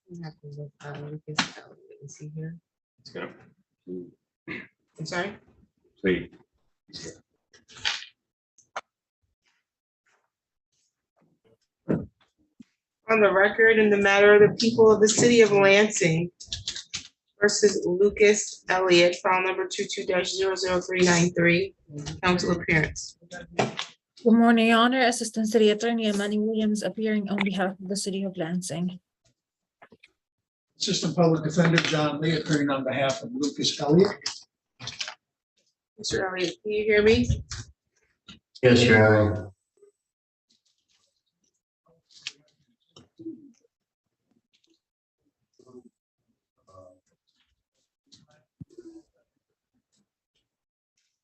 What happened with, Lucas Elliott? Is he here? It's gonna I'm sorry? plead. On the record, in the matter of the people of the city of Lansing versus Lucas Elliott, file number 22-00393, council appearance. Good morning, Your Honor. Assistant City Attorney Amani Williams appearing on behalf of the City of Lansing. Assistant Public Defender John Lee appearing on behalf of Lucas Elliott. Mr. Elliott, can you hear me? Yes, Your Honor.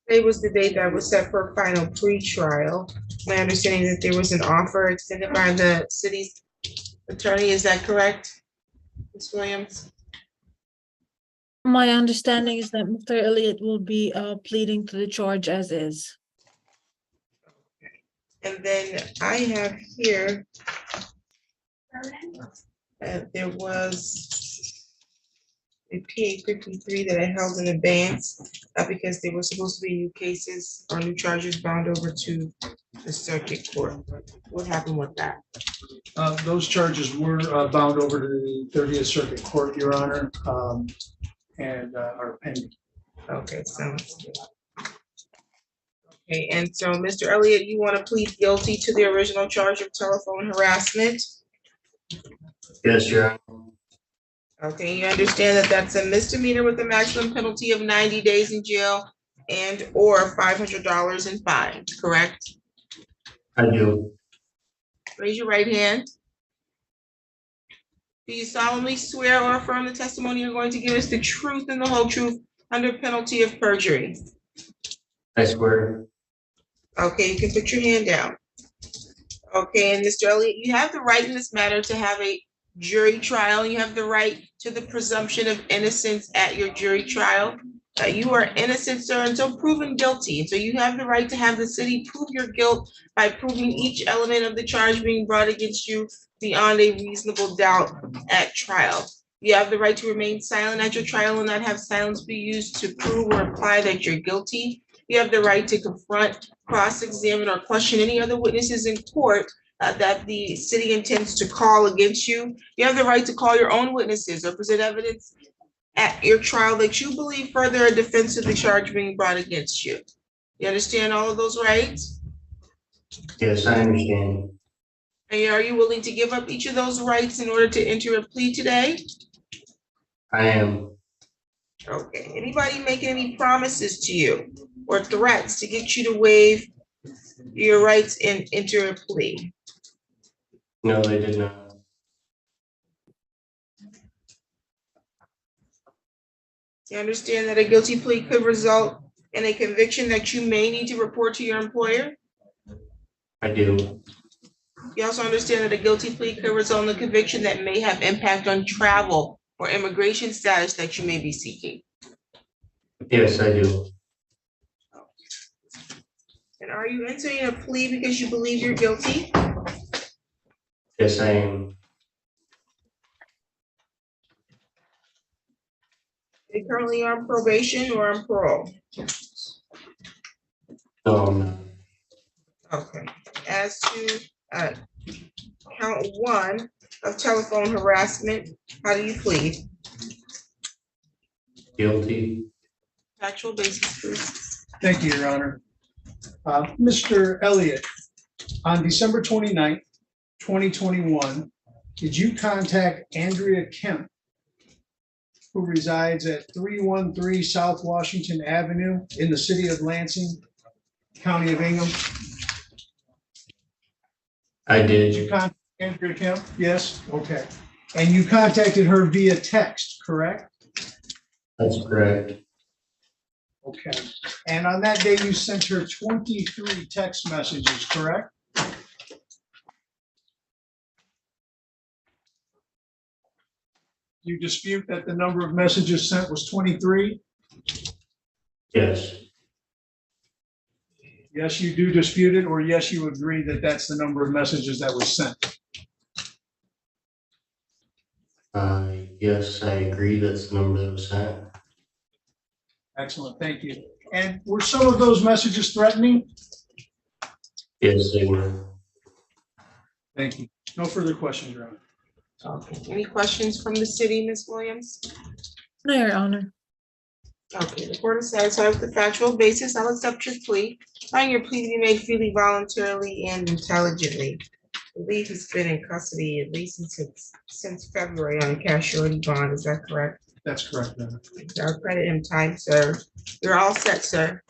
Today was the date that was set for a final pre-trial. My understanding that there was an offer extended by the city's attorney. Is that correct, Ms. Williams? My understanding is that Mr. Elliott will be pleading to the charge as is. And then I have here there was a PA 53 that I held in advance because they were supposed to be new cases or new charges bound over to the circuit court. What happened with that? Those charges were bound over to the 30th Circuit Court, Your Honor, and are pending. Okay, sounds good. Okay, and so Mr. Elliott, you want to plead guilty to the original charge of telephone harassment? Yes, Your Honor. Okay, you understand that that's a misdemeanor with a maximum penalty of 90 days in jail and or $500 in fines, correct? I do. Raise your right hand. Do you solemnly swear or affirm the testimony you're going to give us the truth and the whole truth under penalty of perjury? I swear. Okay, you can put your hand down. Okay, and Mr. Elliott, you have the right in this matter to have a jury trial. You have the right to the presumption of innocence at your jury trial. You are innocent, sir, until proven guilty. And so you have the right to have the city prove your guilt by proving each element of the charge being brought against you beyond a reasonable doubt at trial. You have the right to remain silent at your trial and not have silence be used to prove or imply that you're guilty. You have the right to confront, cross-examine, or question any other witnesses in court that the city intends to call against you. You have the right to call your own witnesses or present evidence at your trial that you believe further a defense of the charge being brought against you. You understand all of those rights? Yes, I understand. And are you willing to give up each of those rights in order to enter a plea today? I am. Okay, anybody making any promises to you or threats to get you to waive your rights and enter a plea? No, they did not. You understand that a guilty plea could result in a conviction that you may need to report to your employer? I do. You also understand that a guilty plea could result in a conviction that may have impact on travel or immigration status that you may be seeking. Yes, I do. And are you entering a plea because you believe you're guilty? Yes, I am. Are you currently on probation or on parole? No, I'm not. Okay, as to count one of telephone harassment, how do you plead? Guilty. Factual basis, please. Thank you, Your Honor. Mr. Elliott, on December 29th, 2021, did you contact Andrea Kemp, who resides at 313 South Washington Avenue in the city of Lansing, County of Ingham? I Did did. you contact Andrea Kemp? Yes, okay. And you contacted her via text, correct? That's correct. Okay. And on that day, you sent her 23 text messages, correct? You dispute that the number of messages sent was 23? Yes. Yes, you do dispute it, or yes, you agree that that's the number of messages that was sent? Yes, I agree. That's the number that was sent. Excellent, thank you. And were some of those messages threatening? Yes, they were. Thank you. No further questions, Your Honor. Okay, any questions from the city, Ms. Williams? No, Your Honor. Okay, the court is satisfied with the factual basis. I'll accept your plea. Find your plea to be made freely, voluntarily, and intelligently. I believe he's been in custody at least since February on a cash surety bond. Is that correct? That's correct, Your Honor. I'll credit him time, sir. You're all set, sir.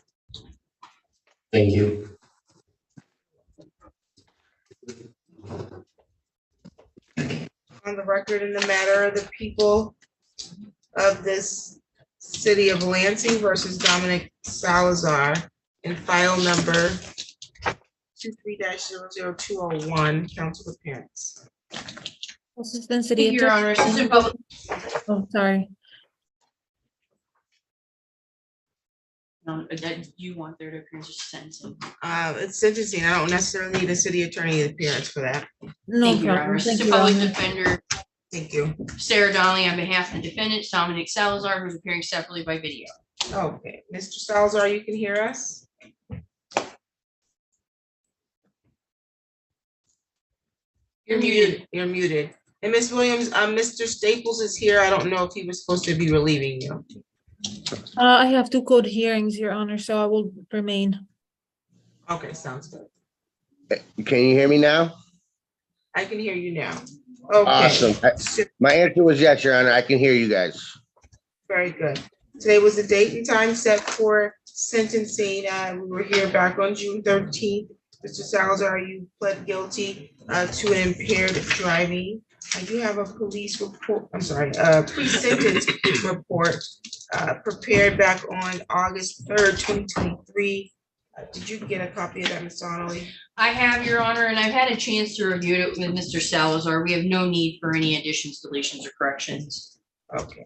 Thank you. On the record in the matter of the people of this city of Lansing versus Dominic Salazar in file number 23-00201, council appearance. Assistant City Your Attorney. Honor, Assistant Public. Oh, sorry. That you want there to appear as sentencing. It's sentencing. I don't necessarily need a city attorney appearance for that. No Thank you, Your Honor. problem. Thank Assistant you, Public Your Honor. Defender Thank you. Sarah Donnelly on behalf of the defendant, Dominic Salazar, who's appearing separately by video. Okay, Mr. Salazar, you can hear us? You're muted. You're muted. And Ms. Williams, Mr. Staples is here. I don't know if he was supposed to be relieving you. I have 2 court hearings, Your Honor, so I will remain. Okay, sounds good. Can you hear me now? I can hear you now. Okay. Awesome. My answer was yes, Your Honor. I can hear you guys. Very good. Today was the date and time set for sentencing. We were here back on June 13th. Mr. Salazar, you pled guilty to an impaired driving. I do have a police report, I'm sorry, pre-sentence report prepared back on August 3rd, 2023. Did you get a copy of that, Ms. Donnelly? I have, Your Honor, and I've had a chance to review it with Mr. Salazar. We have no need for any additions, deletions, or corrections. Okay.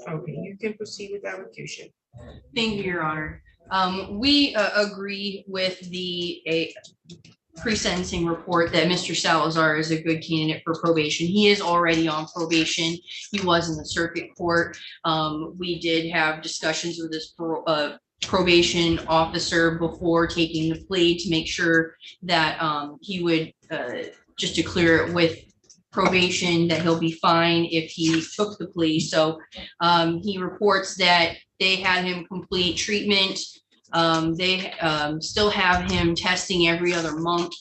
Okay, you can proceed with elocution. Thank you, Your Honor. We agree with the pre-sentencing report that Mr. Salazar is a good candidate for probation. He is already on probation. He was in the circuit court. We did have discussions with this probation officer before taking the plea to make sure that he would, just to clear it with probation, that he'll be fine if he took the plea. So he reports that they had him complete treatment. They still have him testing every other month,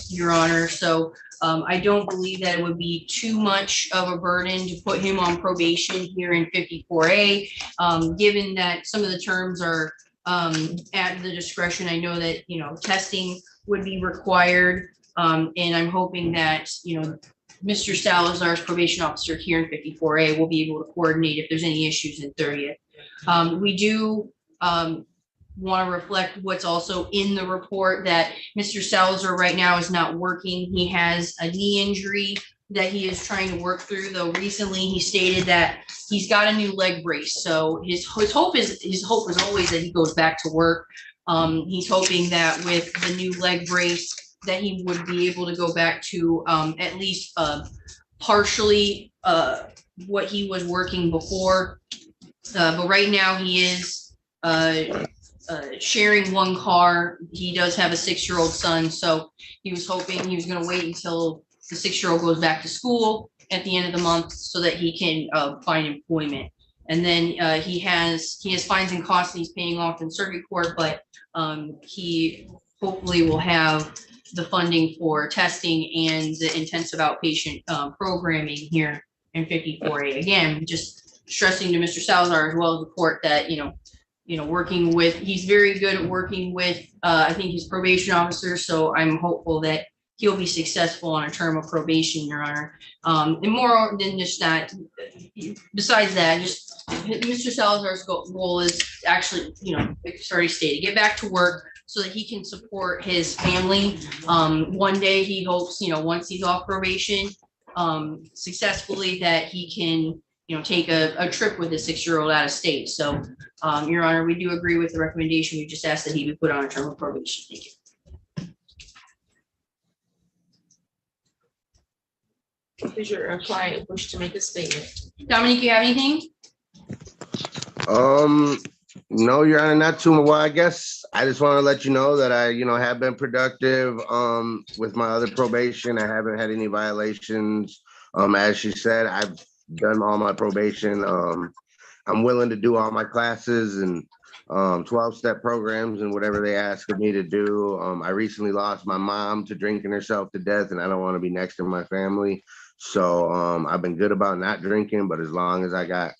Your Honor. So I don't believe that it would be too much of a burden to put him on probation here in 54A, given that some of the terms are at the discretion. I know that, testing would be required. And I'm hoping that, Mr. Salazar's probation officer here in 54A will be able to coordinate if there's any issues in 30th. We do want to reflect what's also in the report, that Mr. Salazar right now is not working. He has a knee injury that he is trying to work through, though recently he stated that he's got a new leg brace. So his hope is always that he goes back to work. He's hoping that with the new leg brace that he would be able to go back to at least partially what he was working before. But right now he is sharing one car. He does have a 6-year-old son, so he was hoping he was going to wait until the 6-year-old goes back to school at the end of the month so that he can find employment. And then he has fines and costs he's paying off in circuit court, but he hopefully will have the funding for testing and the intensive outpatient programming here in 54A. Again, just stressing to Mr. Salazar as well as the court that, working with, he's very good at working with, I think his probation officer. So I'm hopeful that he'll be successful on a term of probation, Your Honor. And more than just that, besides that, just Mr. Salazar's goal is actually, it's already stated, get back to work so that he can support his family. One day he hopes, once he's off probation, successfully, that he can, take a trip with a 6-year-old out of state. So, Your Honor, we do agree with the recommendation. We just asked that he be put on a term of probation. Thank you. Does your client wish to make a statement? Dominique, you have anything? No, Your Honor, not too much. Well, I guess I just want to let you know that I, have been productive with my other probation. I haven't had any violations. As she said, I've done all my probation. I'm willing to do all my classes and 12-step programs and whatever they ask of me to do. I recently lost my mom to drinking herself to death, and I don't want to be next to my family. So I've been good about not drinking, but as long as I got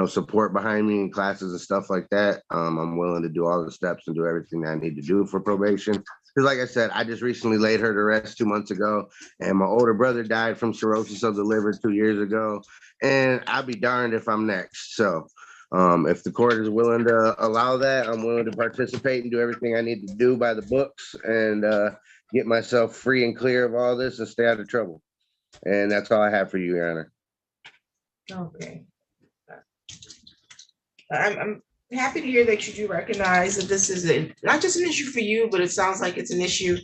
support behind me in classes and stuff like that, I'm willing to do all the steps and do everything that I need to do for probation. Because like I said, I just recently laid her to rest 2 months ago, and my older brother died from cirrhosis of the liver 2 years ago, and I'll be darned if I'm next. So if the court is willing to allow that, I'm willing to participate and do everything I need to do by the books and get myself free and clear of all this and stay out of trouble. And that's all I have for you, Your Honor. Okay. I'm happy to hear that you do recognize that this is not just an issue for you, but it sounds like it's an issue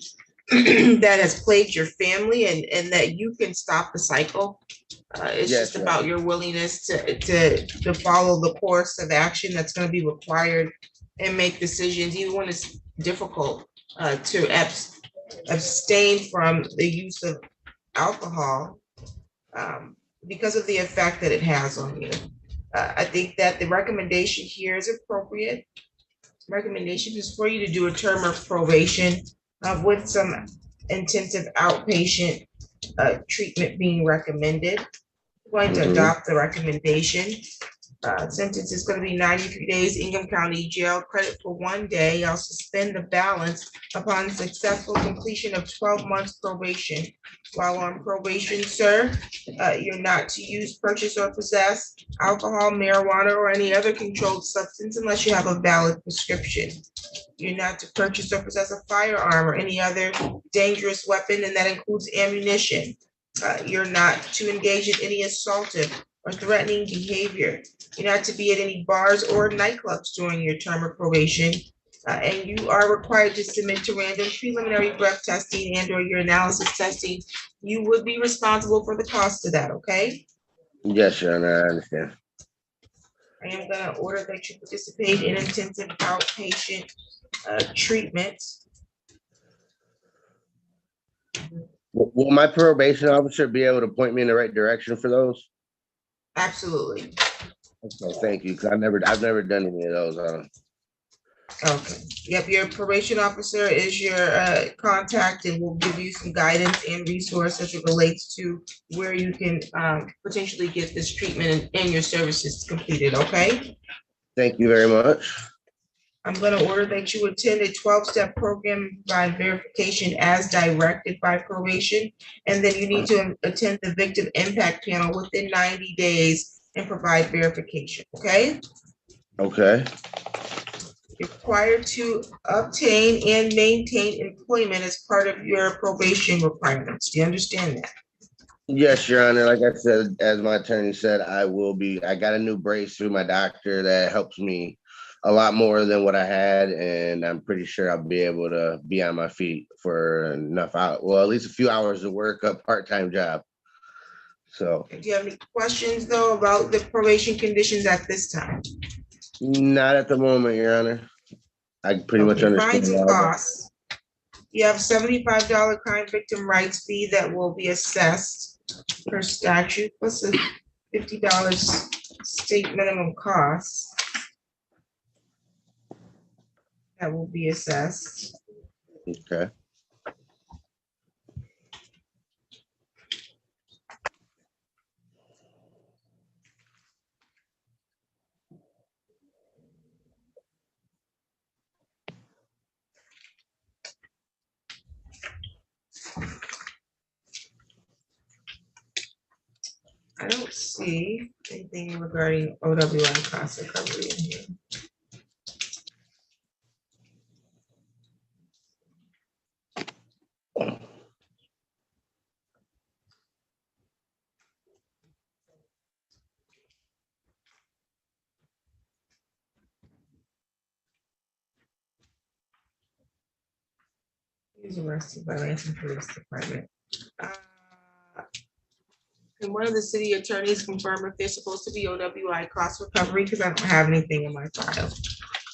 that has plagued your family, and that you can stop the cycle. It's Yes, just about your willingness to follow the course of action that's going to be required and make decisions, even when it's difficult, to abstain from the use of alcohol because of the effect that it has on you. I think that the recommendation here is appropriate. Recommendation is for you to do a term of probation with some intensive outpatient treatment being recommended. I'm going to adopt the recommendation. Sentence is going to be 93 days Ingham County Jail, credit for 1 day. I'll suspend the balance upon successful completion of 12 months probation. While on probation, sir, you're not to use, purchase, or possess alcohol, marijuana, or any other controlled substance unless you have a valid prescription. You're not to purchase or possess a firearm or any other dangerous weapon, and that includes ammunition. You're not to engage in any assaultive or threatening behavior. You're not to be at any bars or nightclubs during your term of probation. And you are required to submit to random preliminary breath testing and or your analysis testing. You would be responsible for the cost of that, okay? Yes, Your Honor, I understand. I am gonna order that you participate in intensive outpatient treatment. Will my probation officer be able to point me in the right direction for those? Absolutely. Okay, thank you. Because I've never done any of those. Okay. Yep, your probation officer is your contact and will give you some guidance and resource as it relates to where you can potentially get this treatment and your services completed, okay? Thank you very much. I'm gonna order that you attend a 12-step program by verification as directed by probation. And then you need to attend the victim impact panel within 90 days and provide verification, okay? Okay. You're required to obtain and maintain employment as part of your probation requirements. Do you understand that? Yes, Your Honor. Like I said, as my attorney said, I got a new brace through my doctor that helps me a lot more than what I had, and I'm pretty sure I'll be able to be on my feet for enough hours, well, at least a few hours of work, a part-time job. So. Do you have any questions though about the probation conditions at this time? Not at the moment, Your Honor. I pretty much understand. Fines and costs. You have $75 crime victim rights fee that will be assessed per statute, plus a $50 state minimum cost that will be assessed. Okay. I don't see anything regarding OWI cost recovery in here. He's arrested by Lansing Police Department. Can one of the city attorneys confirm if there's supposed to be OWI cost recovery? Because I don't have anything in my file.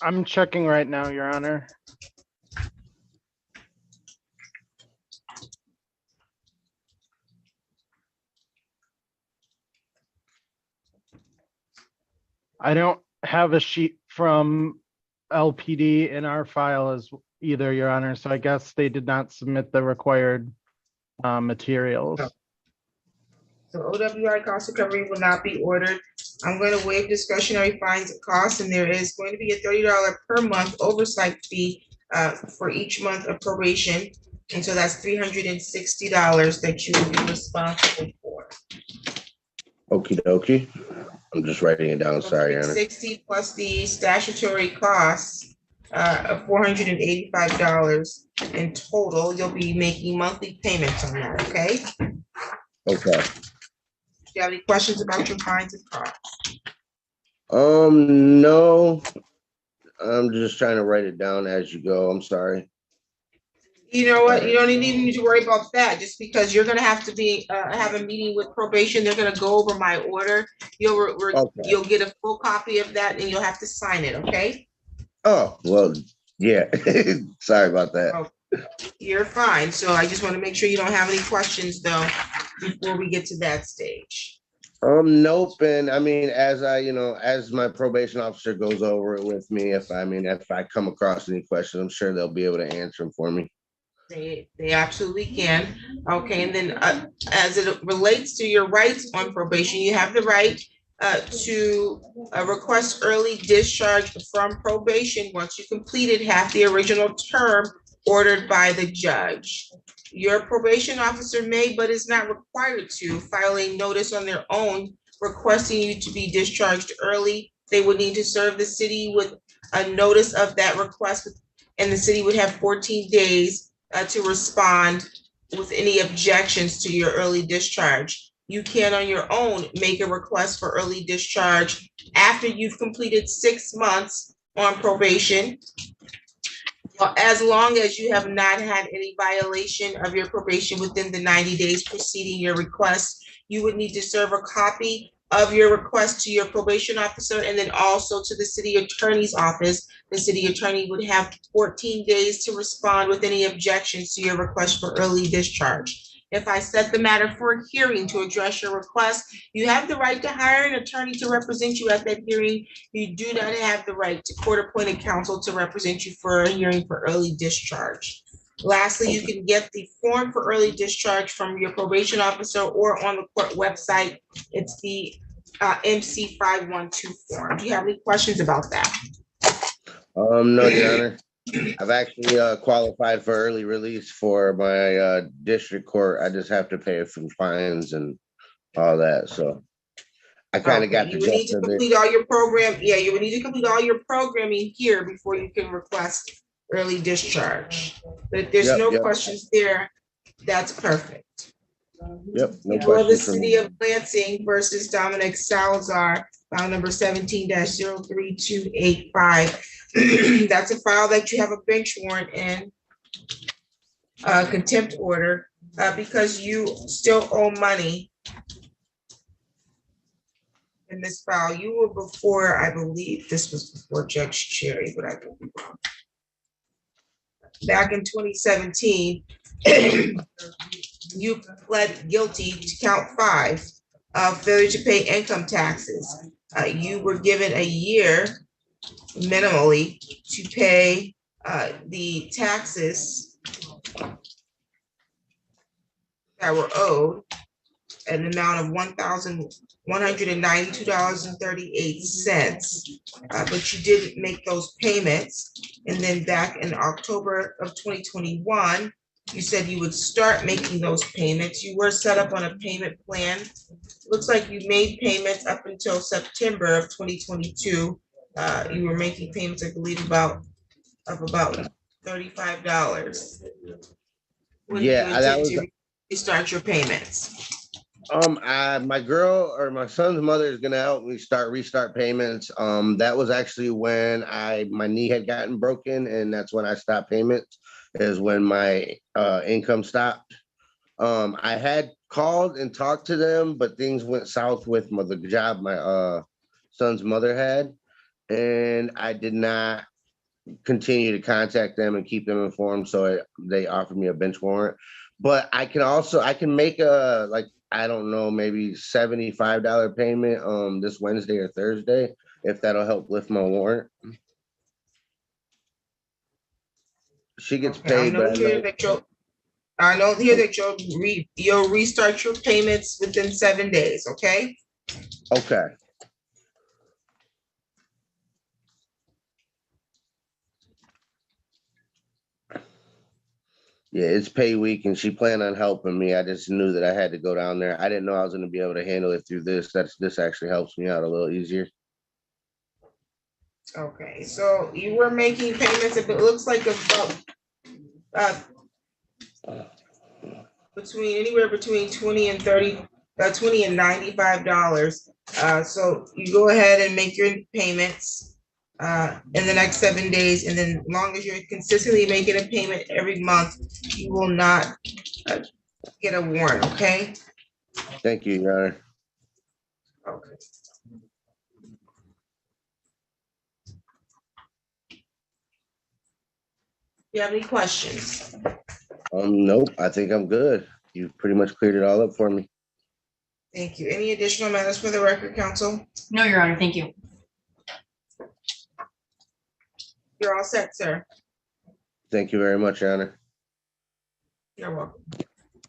I'm checking right now, Your Honor. I don't have a sheet from LPD in our file as either, Your Honor, so I guess they did not submit the required materials. No. So OWI cost recovery will not be ordered. I'm going to waive discretionary fines and costs, and there is going to be a $30 per month oversight fee for each month of probation. And so that's $360 that you will be responsible for. Okie dokie. I'm just writing it down. Sorry, Anna. 60 plus the statutory costs of $485 in total. You'll be making monthly payments on that, okay? Okay. Do you have any questions about your fines and costs? No. I'm just trying to write it down as you go. I'm sorry. You know what? You don't even need to worry about that, just because you're gonna have to be have a meeting with probation. They're gonna go over my order. You'll get a full copy of that, and you'll have to sign it. Okay? Oh well, yeah. Sorry about that. Oh, you're fine. So I just want to make sure you don't have any questions though before we get to that stage. Nope. And I mean, as as my probation officer goes over it with me, if I come across any questions, I'm sure they'll be able to answer them for me. They absolutely can. Okay, and then as it relates to your rights on probation, you have the right to request early discharge from probation once you completed half the original term ordered by the judge. Your probation officer may, but is not required to, file a notice on their own requesting you to be discharged early. They would need to serve the city with a notice of that request, and the city would have 14 days to respond with any objections to your early discharge. You can on your own make a request for early discharge after you've completed 6 months on probation, as long as you have not had any violation of your probation within the 90 days preceding your request. You would need to serve a copy of your request to your probation officer and then also to the city attorney's office. The city attorney would have 14 days to respond with any objections to your request for early discharge. If I set the matter for a hearing to address your request, you have the right to hire an attorney to represent you at that hearing. You do not have the right to court-appointed counsel to represent you for a hearing for early discharge. Lastly, you can get the form for early discharge from your probation officer or on the court website. It's the MC 512 form. Do you have any questions about that? No, Your Honor. I've actually qualified for early release for my district court. I just have to pay some fines and all that. So I kind of got you would need to complete all your program. Yeah, you would need to complete all your programming here before you can request early discharge. But if there's no questions there, that's perfect. Yep, no For the questions. city of Lansing versus Dominic Salazar, file number 17-03285. That's a file that you have a bench warrant in, contempt order, because you still owe money in this file. You were before, I believe this was before Judge Cherry, but I could be wrong. Back in 2017, you pled guilty to count 5 of failure to pay income taxes. You were given a year minimally to pay the taxes that were owed, an amount of $1,192.38. But you didn't make those payments. And then back in October of 2021, you said you would start making those payments. You were set up on a payment plan. Looks like you made payments up until September of 2022. You were making payments, I believe, about $35. When do you Yeah, that intend was to restart your payments? my girl or my son's mother is gonna help me restart payments. That was actually when my knee had gotten broken, and that's when I stopped payments, is when my income stopped. I had called and talked to them, but things went south with the job my son's mother had, and I did not continue to contact them and keep them informed. So they offered me a bench warrant, but I can make a, like, I don't know, maybe $75 payment this Wednesday or Thursday, if that'll help lift my warrant. She gets Okay, paid, but I know here that you'll restart your payments within 7 days, okay? okay. Yeah, it's pay week and she planned on helping me. I just knew that I had to go down there. I didn't know I was going to be able to handle it through this. This actually helps me out a little easier. Okay, so you were making payments, if it looks like about anywhere between 20 and $95. So you go ahead and make your payments in the next 7 days, and then as long as you're consistently making a payment every month, you will not get a warrant, okay? Thank you, Your Honor. Okay. You have any questions? Nope, I think I'm good. You've pretty much cleared it all up for me. Thank you. Any additional matters for the record, counsel? No, Your Honor, thank you. You're all set, sir. Thank you very much, Your Honor. You're welcome.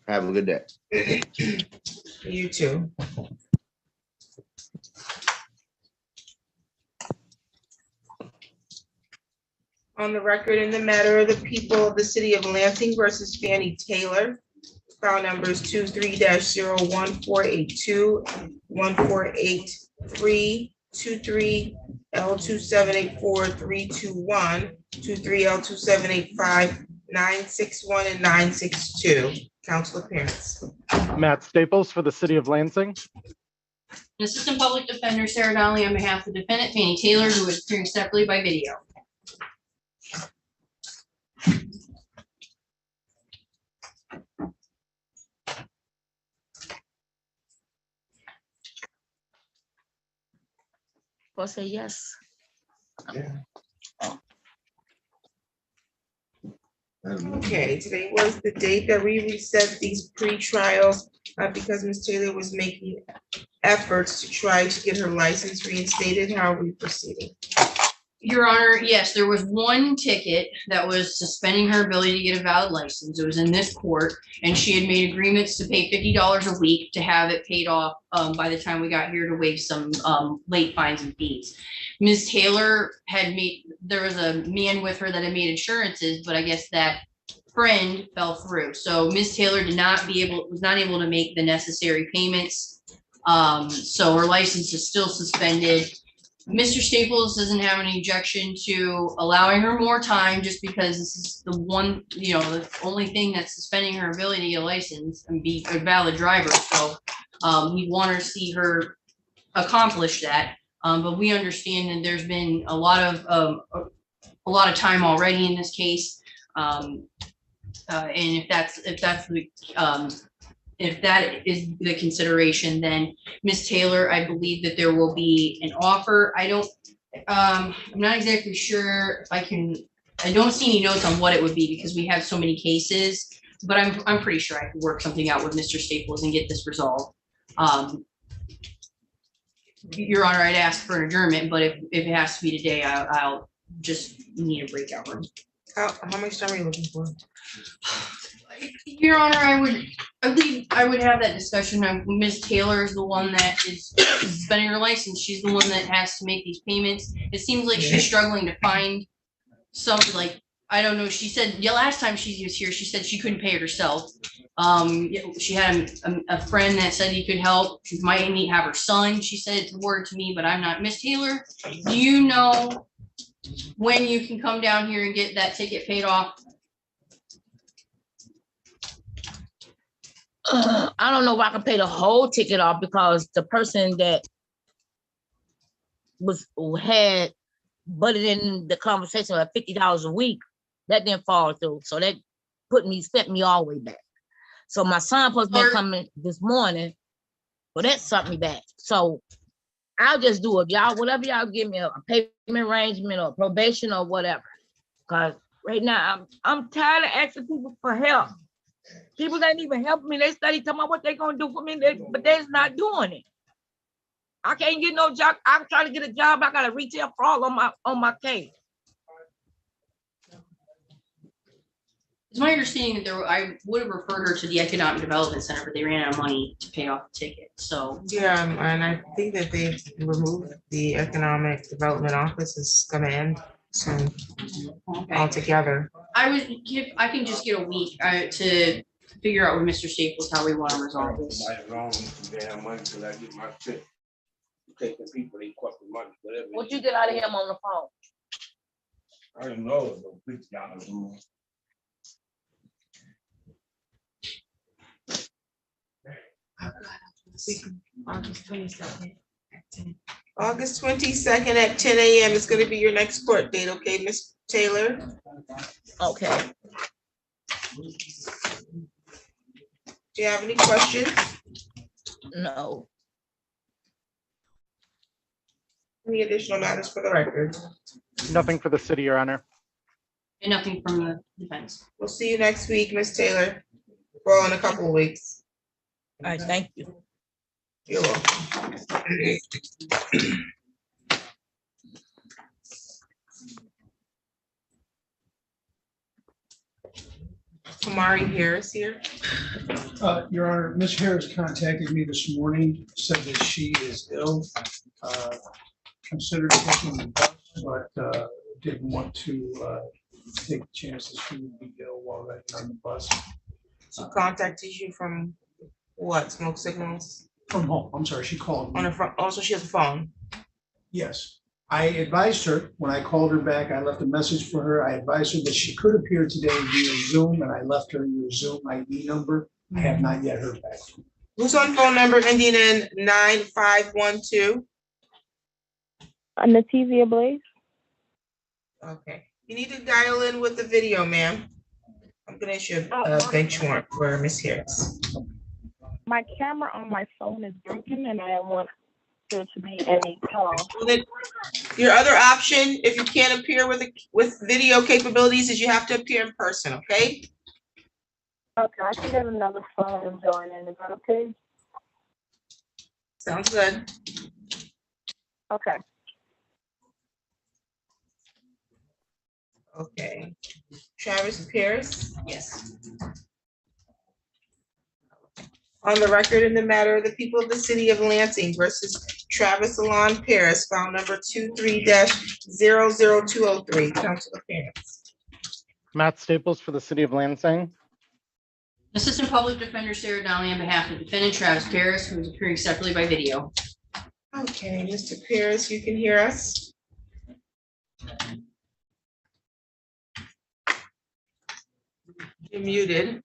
Have a good day. You too. On the record, in the matter of the people of the city of Lansing versus Fannie Taylor, file numbers 23-01482, 1483, 23 L2784, 321, 23 L2785, 961, and 962. Council appearance. Matt Staples for the city of Lansing. Assistant Public Defender Sarah Donnelly on behalf of the defendant Fannie Taylor, who is appearing separately by video. We'll say yes. Okay, today was the date that we reset these pre-trials because Ms. Taylor was making efforts to try to get her license reinstated. How are we proceeding? Your Honor, yes, there was one ticket that was suspending her ability to get a valid license. It was in this court, and she had made agreements to pay $50 a week to have it paid off by the time we got here to waive some late fines and fees. Ms. Taylor there was a man with her that had made insurances, but I guess that friend fell through. So Ms. Taylor was not able to make the necessary payments. So her license is still suspended. Mr. Staples doesn't have any objection to allowing her more time, just because this is the one, the only thing that's suspending her ability to get a license and be a valid driver. So we want to see her accomplish that. But we understand that there's been a lot of time already in this case. And if that is the consideration, then Ms. Taylor, I believe that there will be an offer. I'm not exactly sure if I don't see any notes on what it would be because we have so many cases, but I'm pretty sure I could work something out with Mr. Staples and get this resolved. Your Honor, I'd ask for an adjournment, but if it has to be today, I'll just need a breakout room. How much time are you looking for? Your Honor, I would have that discussion. Ms. Taylor is the one that is suspending her license. She's the one that has to make these payments. It seems like she's struggling to find I don't know. She said, yeah, last time she was here, she said she couldn't pay it herself. She had a friend that said he could help. She might have her son. She said it's a word to me, but I'm not. Miss Taylor, do you know when you can come down here and get that ticket paid off? I don't know if I can pay the whole ticket off because the person that had butted in the conversation at $50 a week, that didn't fall through. So that sent me all the way back. So my son supposed to be coming this morning, but that sent me back. So I'll just do it. Y'all, whatever y'all give me, a payment arrangement or probation or whatever. Because right now I'm tired of asking people for help. People ain't even helping me. They study talking about what they're gonna do for me, but they're not doing it. I can't get no job. I'm trying to get a job. I got a retail fraud on my case. It's my understanding that I would have referred her to the Economic Development Center, but they ran out of money to pay off the ticket. So Yeah, and I think that they've removed the Economic Development Office is gonna end soon okay. altogether. I can just get a week to figure out with Mr. Staples how we want to resolve this. What you get out of him on the phone? I don't know. The big dollars. August 22nd at 10. August 22nd at 10 a.m. is going to be your next court date, okay, Ms. Taylor? Okay. Do you have any questions? No. Any additional matters for the record? Nothing for the city, Your Honor. And nothing from the defense. We'll see you next week, Ms. Taylor. Well, in a couple of weeks. All right, thank you. You're welcome. Kamari Harris here. Your Honor, Ms. Harris contacted me this morning, said that she is ill. Considered taking the bus, but didn't want to take the chance that she would be ill while riding on the bus. She contacted you from what, smoke signals? From home, I'm sorry, she called me. On her phone, also she has a phone. Yes, I advised her, when I called her back, I left a message for her. I advised her that she could appear today via Zoom, and I left her your Zoom ID number. I have not yet heard back. Who's on phone number ending in 9512? On the TV ablaze. Okay, you need to dial in with the video, ma'am. I'm gonna issue a bench warrant for Ms. Harris. My camera on my phone is broken and I don't want there to be any call. Well, then, your other option, if you can't appear with video capabilities, is you have to appear in person, okay? Okay, I can get another phone and join in. Is that okay? Sounds good. Okay. Okay. Travis Pierce? Yes. On the record in the matter of the people of the city of Lansing versus Travis Alon Paris, file number 23-00203. Council appearance. Matt Staples for the city of Lansing. Assistant Public Defender Sarah Donnelly on behalf of defendant Travis Paris, who is appearing separately by video. Okay, Mr. Paris, you can hear us? You're muted.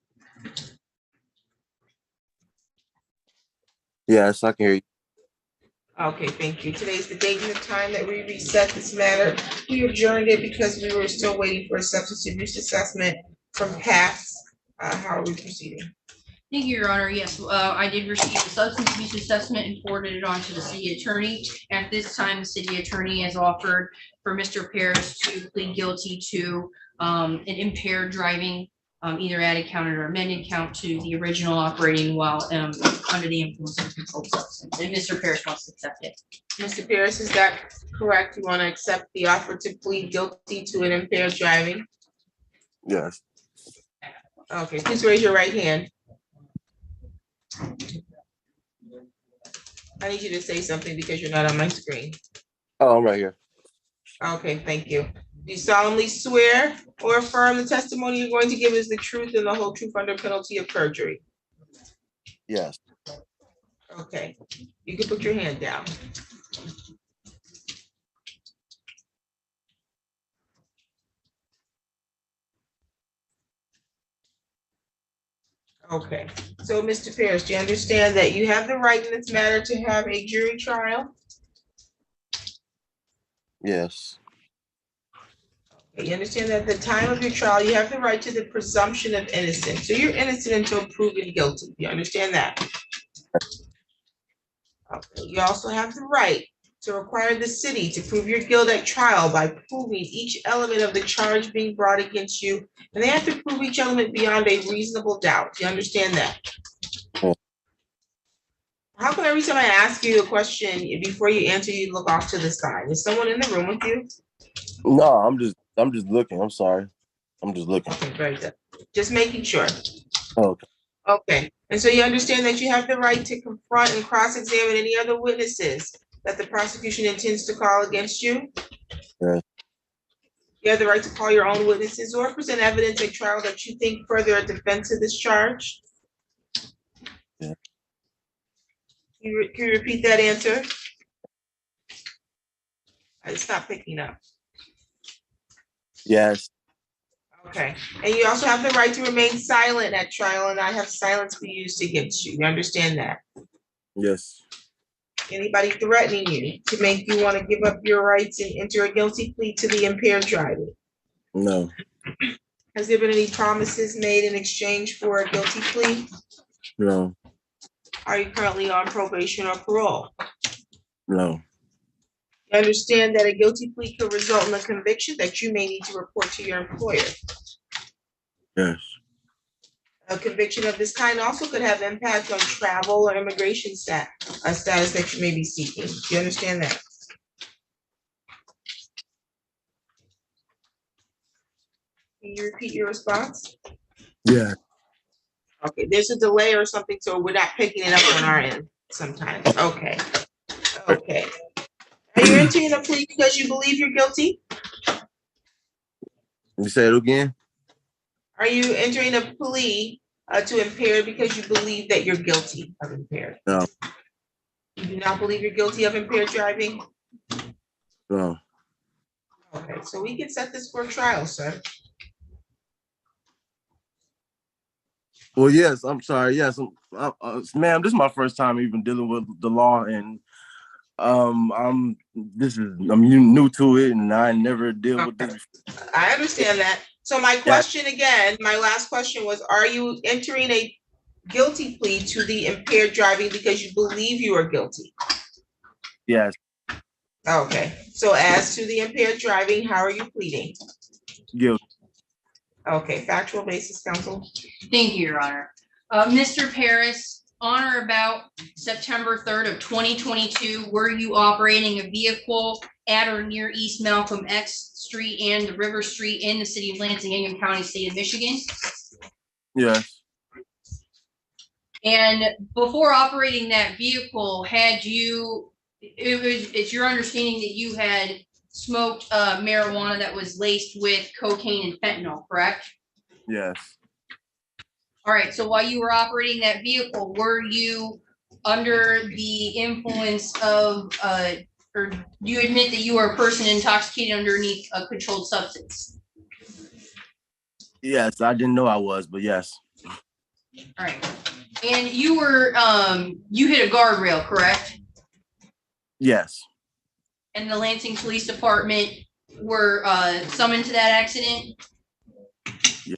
Yes, I can hear you. Okay, thank you. Today's the date and the time that we reset this matter. We adjourned it because we were still waiting for a substance abuse assessment from PATS. How are we proceeding? Thank you, Your Honor. Yes, I did receive the substance abuse assessment and forwarded it on to the city attorney. At this time, the city attorney has offered for Mr. Paris to plead guilty to an impaired driving, either added count or amended count to the original operating while under the influence of controlled substance. And Mr. Paris wants to accept it. Mr. Paris, is that correct? You want to accept the offer to plead guilty to an impaired driving? Yes. Okay, please raise your right hand. I need you to say something because you're not on my screen. Oh, I'm right here. Okay, thank you. Do you solemnly swear or affirm the testimony you're going to give is the truth and the whole truth under penalty of perjury? Yes. Okay, you can put your hand down. Okay, so Mr. Pierce, do you understand that you have the right in this matter to have a jury trial? Yes. You understand that at the time of your trial, you have the right to the presumption of innocence. So you're innocent until proven guilty. You understand that? Okay. You also have the right to require the city to prove your guilt at trial by proving each element of the charge being brought against you. And they have to prove each element beyond a reasonable doubt. You understand that? Yeah. How come every time I ask you a question, before you answer, you look off to the side? Is someone in the room with you? No, I'm just looking. I'm sorry. I'm just looking. Okay, very good. Just making sure. Okay. Okay, and so you understand that you have the right to confront and cross-examine any other witnesses that the prosecution intends to call against you? Yeah. You have the right to call your own witnesses or present evidence at trial that you think further a defense of this charge? Yeah. Can you repeat that answer? I stopped picking up. Yes. Okay, and you also have the right to remain silent at trial and not have silence be used against you. You understand that? Yes. Anybody threatening you to make you want to give up your rights and enter a guilty plea to the impaired driving? No. Has there been any promises made in exchange for a guilty plea? No. Are you currently on probation or parole? No. You understand that a guilty plea could result in a conviction that you may need to report to your employer. Yes. A conviction of this kind also could have impact on travel or immigration status that you may be seeking. Do you understand that? Can you repeat your response? Yeah. Okay, there's a delay or something, so we're not picking it up on our end sometimes. Okay. Okay. Are you entering a plea because you believe you're guilty? You say it again? Are you entering a plea to impaired because you believe that you're guilty of impaired? No. You do not believe you're guilty of impaired driving? No. Okay, so we can set this for a trial, sir. Well, yes. I'm sorry. Yes, ma'am. This is my first time even dealing with the law, and I'm new to it, and I never deal with this before. I understand that. So my question again, my last question was, are you entering a guilty plea to the impaired driving because you believe you are guilty? Yes. Okay, so as to the impaired driving, how are you pleading? Guilty. Okay, factual basis, counsel. Thank you, Your Honor. Mr. Paris, on or about September 3rd of 2022, were you operating a vehicle at or near East Malcolm X Street and River Street in the city of Lansing, Ingham County, state of Michigan? Yes. And before operating that vehicle, it's your understanding that you had smoked marijuana that was laced with cocaine and fentanyl, correct? Yes. All right, so while you were operating that vehicle, were you under the influence of, or do you admit that you were a person intoxicated underneath a controlled substance? Yes, I didn't know I was, but yes. All right, and you were, you hit a guardrail, correct? Yes. And the Lansing Police Department were summoned to that accident? Yeah.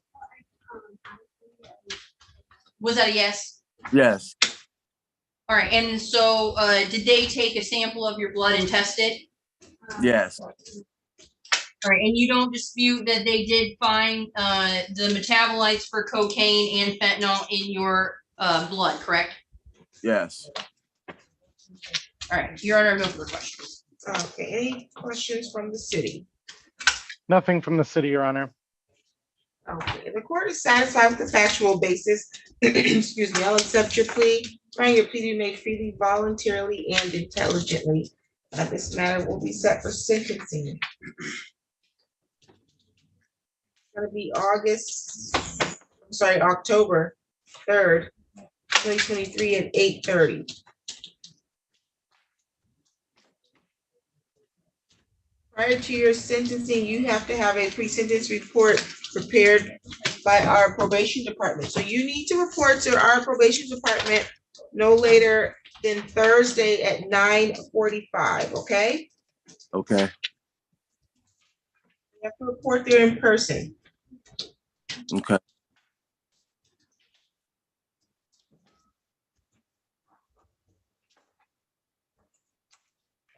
Was that a yes? Yes. All right, and so did they take a sample of your blood and test it? Yes. All right, and you don't dispute that they did find the metabolites for cocaine and fentanyl in your blood, correct? Yes. All right, Your Honor, no further questions. Okay, any questions from the city? Nothing from the city, Your Honor. Okay, the court is satisfied with the factual basis. Excuse me, I'll accept your plea. Find your plea to be made freely, voluntarily, and intelligently. This matter will be set for sentencing. gonna be October 3rd, 2023 at 8:30. Prior to your sentencing, you have to have a pre-sentence report prepared by our probation department. So you need to report to our probation department no later than Thursday at 9:45, okay? Okay, You have to report there in person. okay.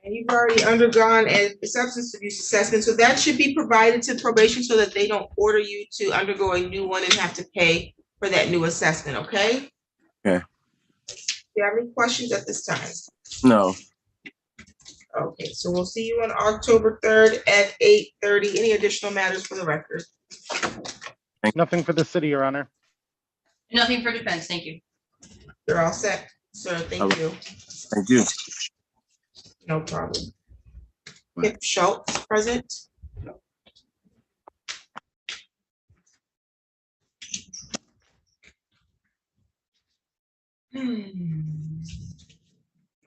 And you've already undergone a substance abuse assessment, so that should be provided to probation so that they don't order you to undergo a new one and have to pay for that new assessment, okay? Okay. Do you have any questions at this time? No, Okay, so we'll see you on October 3rd at 8:30. Any additional matters for the record? Nothing for the city, Your Honor. Nothing for defense, thank you. You're all set, sir. Thank you. thank you. No problem. Kip Schultz, present.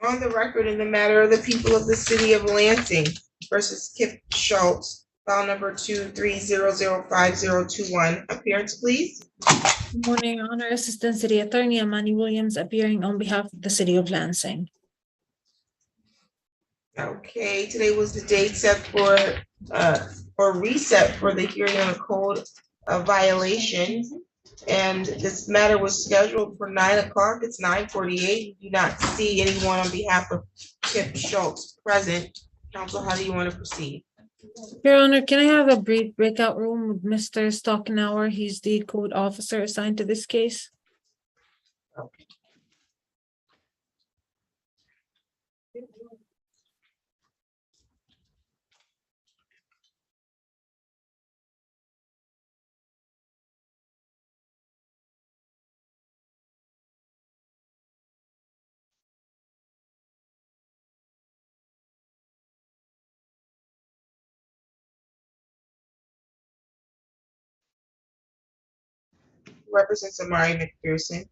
On the record in the matter of the people of the city of Lansing versus Kip Schultz, file number 230050021. Appearance, please. Good morning, Your Honor. Assistant City Attorney Amani Williams appearing on behalf of the City of Lansing. Okay, today was the date set for or reset for the hearing on a code of violation. And this matter was scheduled for 9 o'clock. It's 9:48. We do not see anyone on behalf of Kip Schultz present. Counsel, how do you want to proceed? Your Honor, can I have a brief breakout room with Mr. Stockenauer? He's the code officer assigned to this case. Represents Amari McPherson.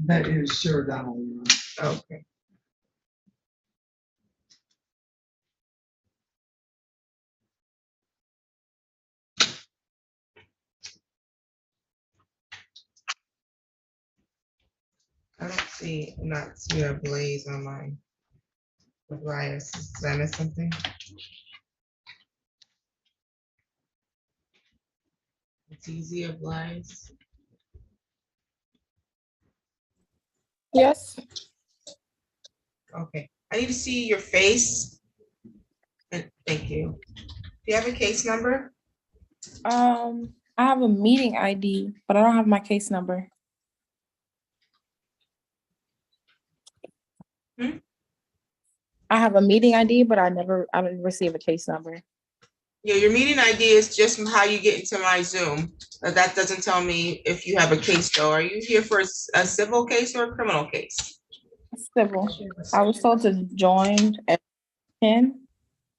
That is Sarah Donnelly. Okay. I don't see, I'm not seeing a blaze on my device. Did I miss something? It's easy a blaze. Yes. Okay, I need to see your face. And thank you. Do you have a case number? I have a meeting ID, but I don't have my case number. I have a meeting ID, but I didn't receive a case number. Yeah, your meeting ID is just how you get into my Zoom. That doesn't tell me if you have a case though. Are you here for a civil case or a criminal case? Civil. I was told to join at 10,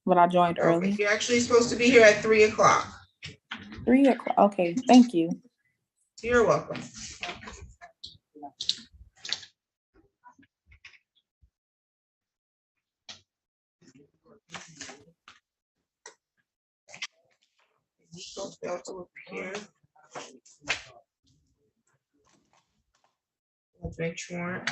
but I joined Okay, early. you're actually supposed to be here at 3 o'clock. 3 o'clock. Okay, thank you. You're welcome. Nico failed to appear. Bench warrant.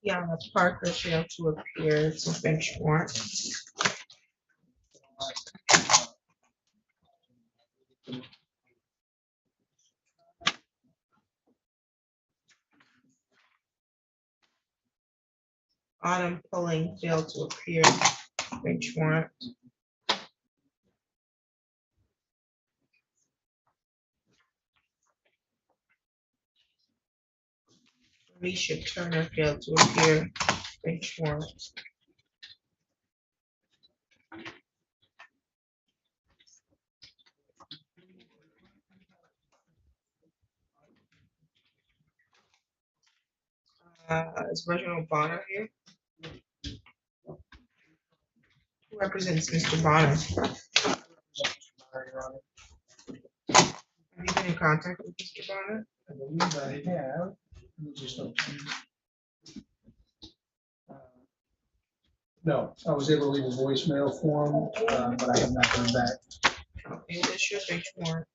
Yeah, Parker failed to appear. It's a bench warrant. Autumn Pulling failed to appear. Bench warrant. Misha Turner failed to appear. Bench warrant. Is Reginald Bonner here? Who represents Mr. Bonner? Have you been in contact with Mr. Bonner? I believe I have. Let me just open it. No, I was able to leave a voicemail for him, but I have not heard back. Okay, what's your bench warrant?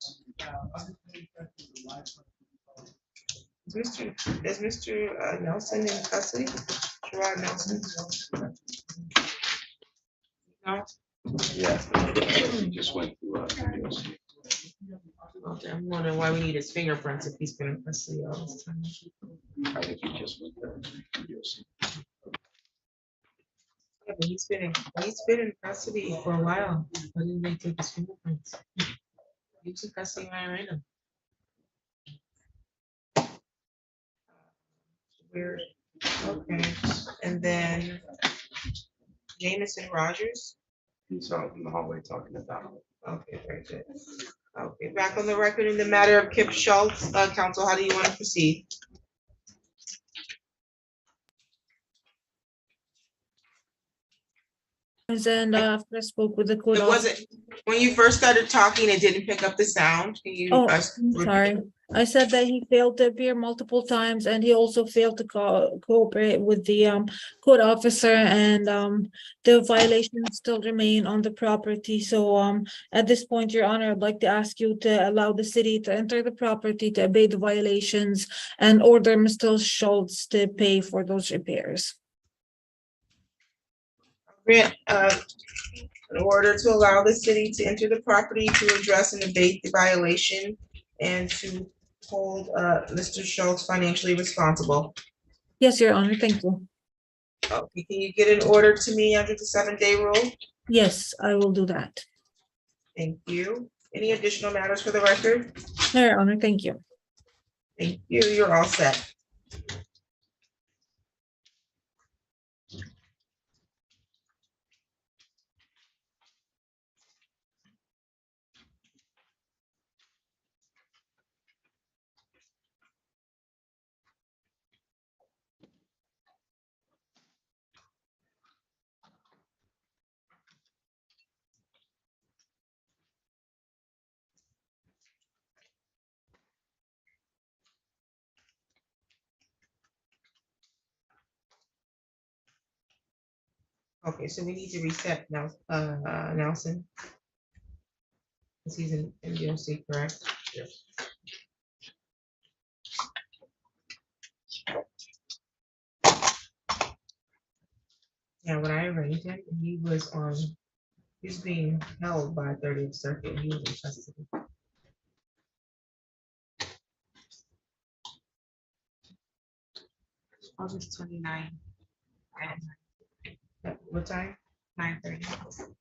Is Mr. Nelson in custody? Gerard Nelson? No? Yes. Just went through, Okay, I'm wondering why we need his fingerprints if he's been in custody all this time. I think he just went there. Yeah, but he's been in custody for a while. Why didn't they take his fingerprints? He was in custody when I ran him. Weird. Okay, and then Jameson Rogers. He's out in the hallway talking about it. Okay, very good. Okay, back on the record in the matter of Kip Schultz, counsel, how do you want to proceed? And after I spoke with the court It officer. wasn't, when you first started talking, it didn't pick up the sound. Can you? Oh, I'm sorry. I said that he failed to appear multiple times and he also failed to cooperate with the court officer, and the violations still remain on the property. So at this point, Your Honor, I'd like to ask you to allow the city to enter the property to obey the violations and order Mr. Schultz to pay for those repairs. Grant, in order to allow the city to enter the property to address and abate the violation and to hold Mr. Schultz financially responsible. Yes, Your Honor, thank you. Okay, can you get an order to me under the 7-day rule? Yes, I will do that. Thank you. Any additional matters for the record? No, Your Honor, thank you. Thank you. You're all set. Okay, so we need to reset now, Nelson. Because he's in DOC, correct? Yes. Yeah, when I arraigned him, he was being held by 30th Circuit. He was in custody. August 29. What time? 9:30.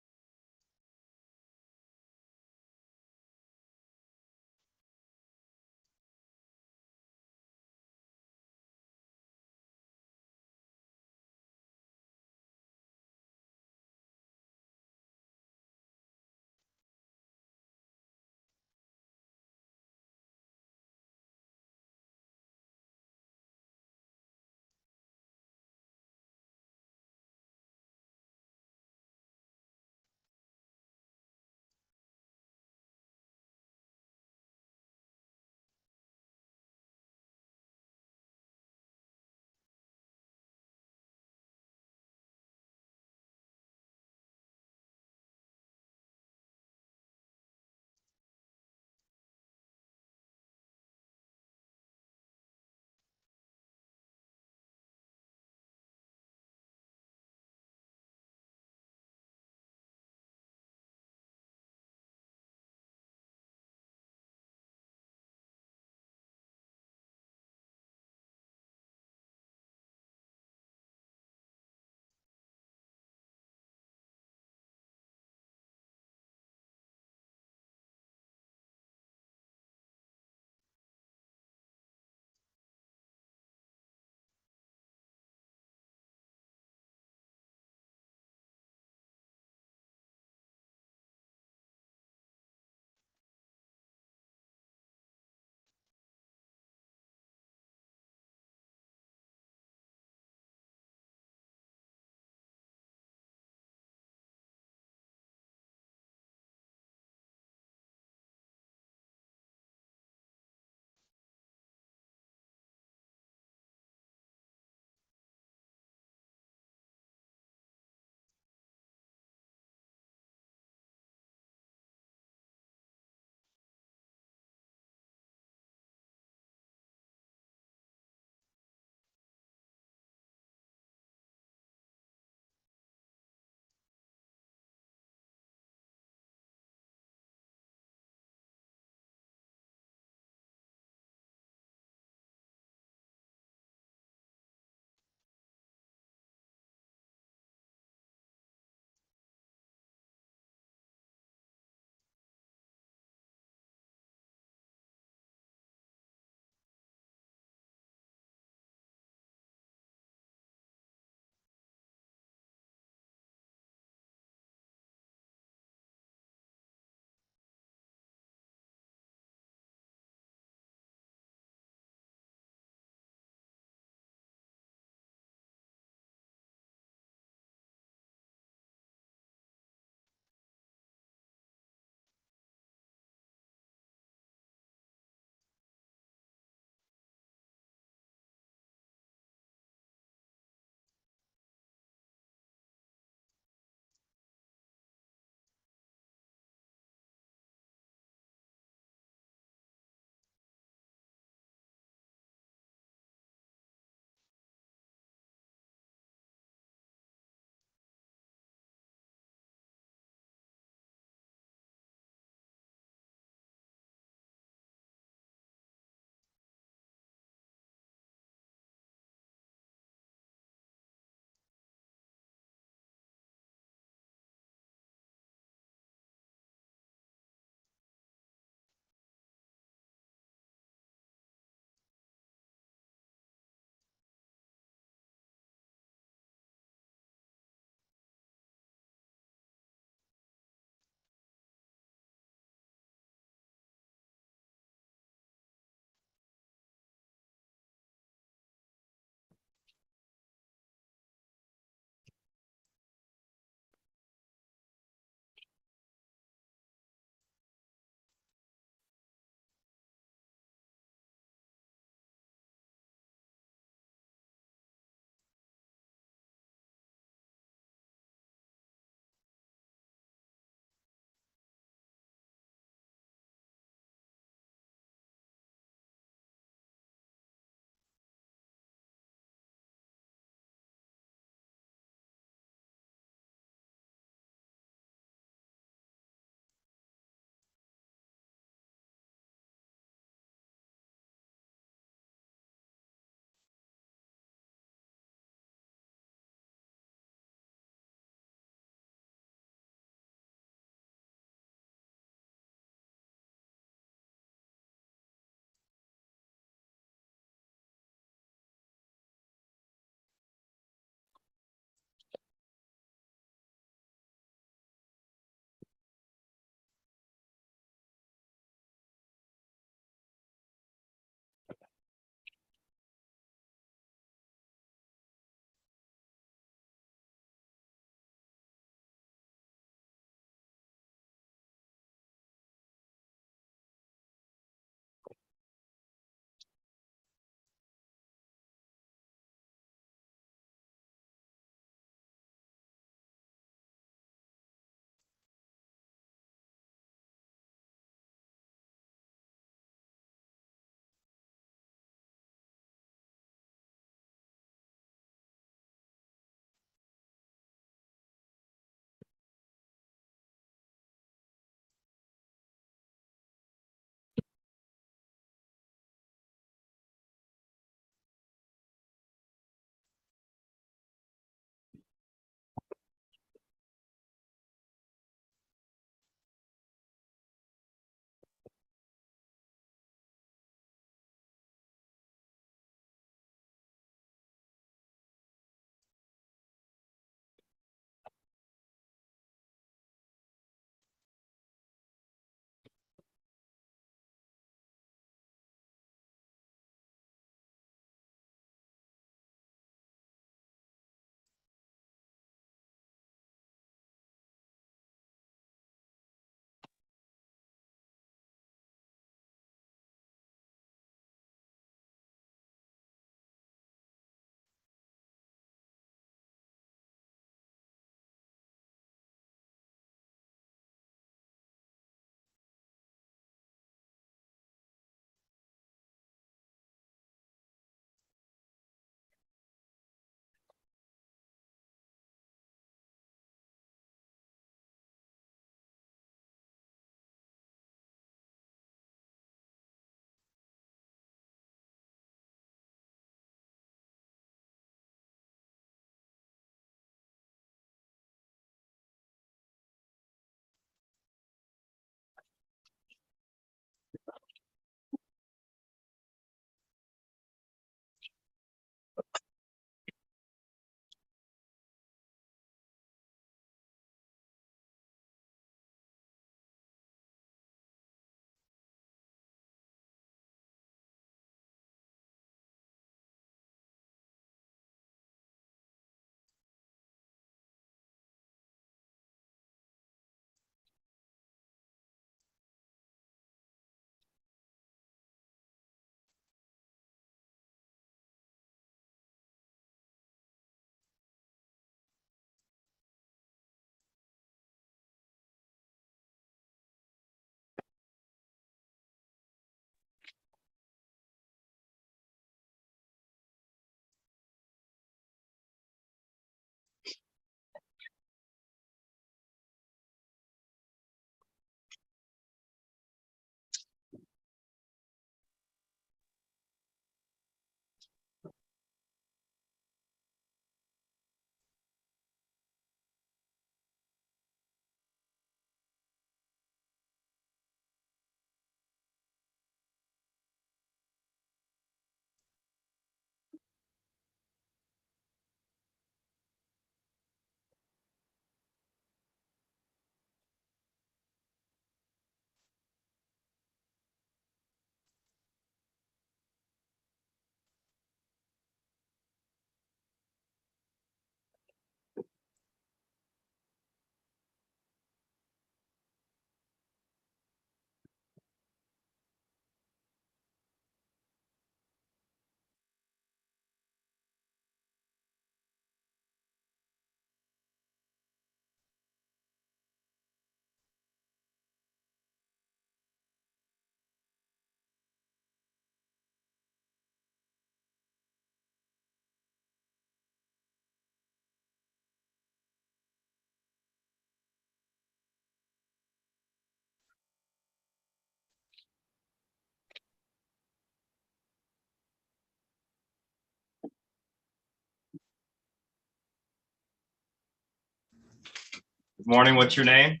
Good morning, what's your name?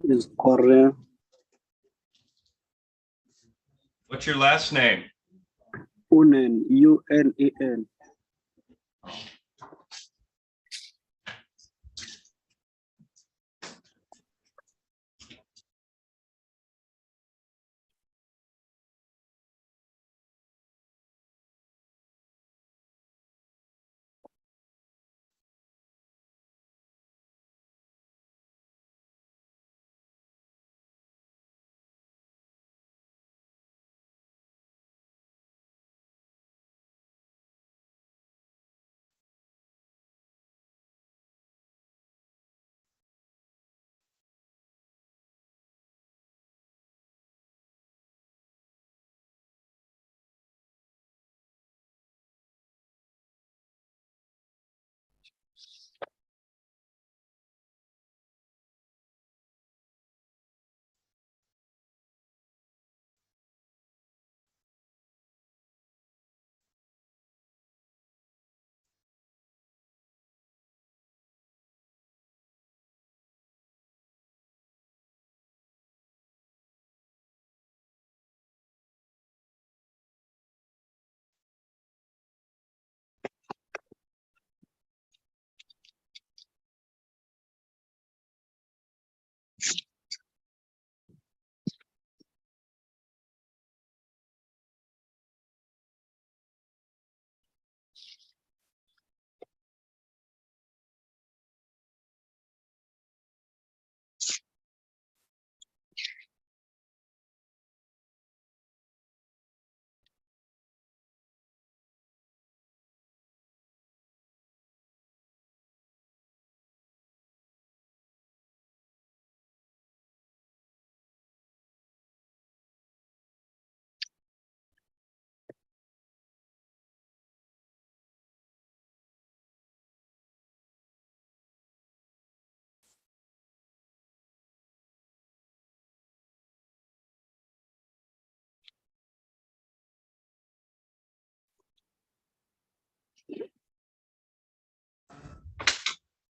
Is Courtroom. What's your last name? Unen, UNEN.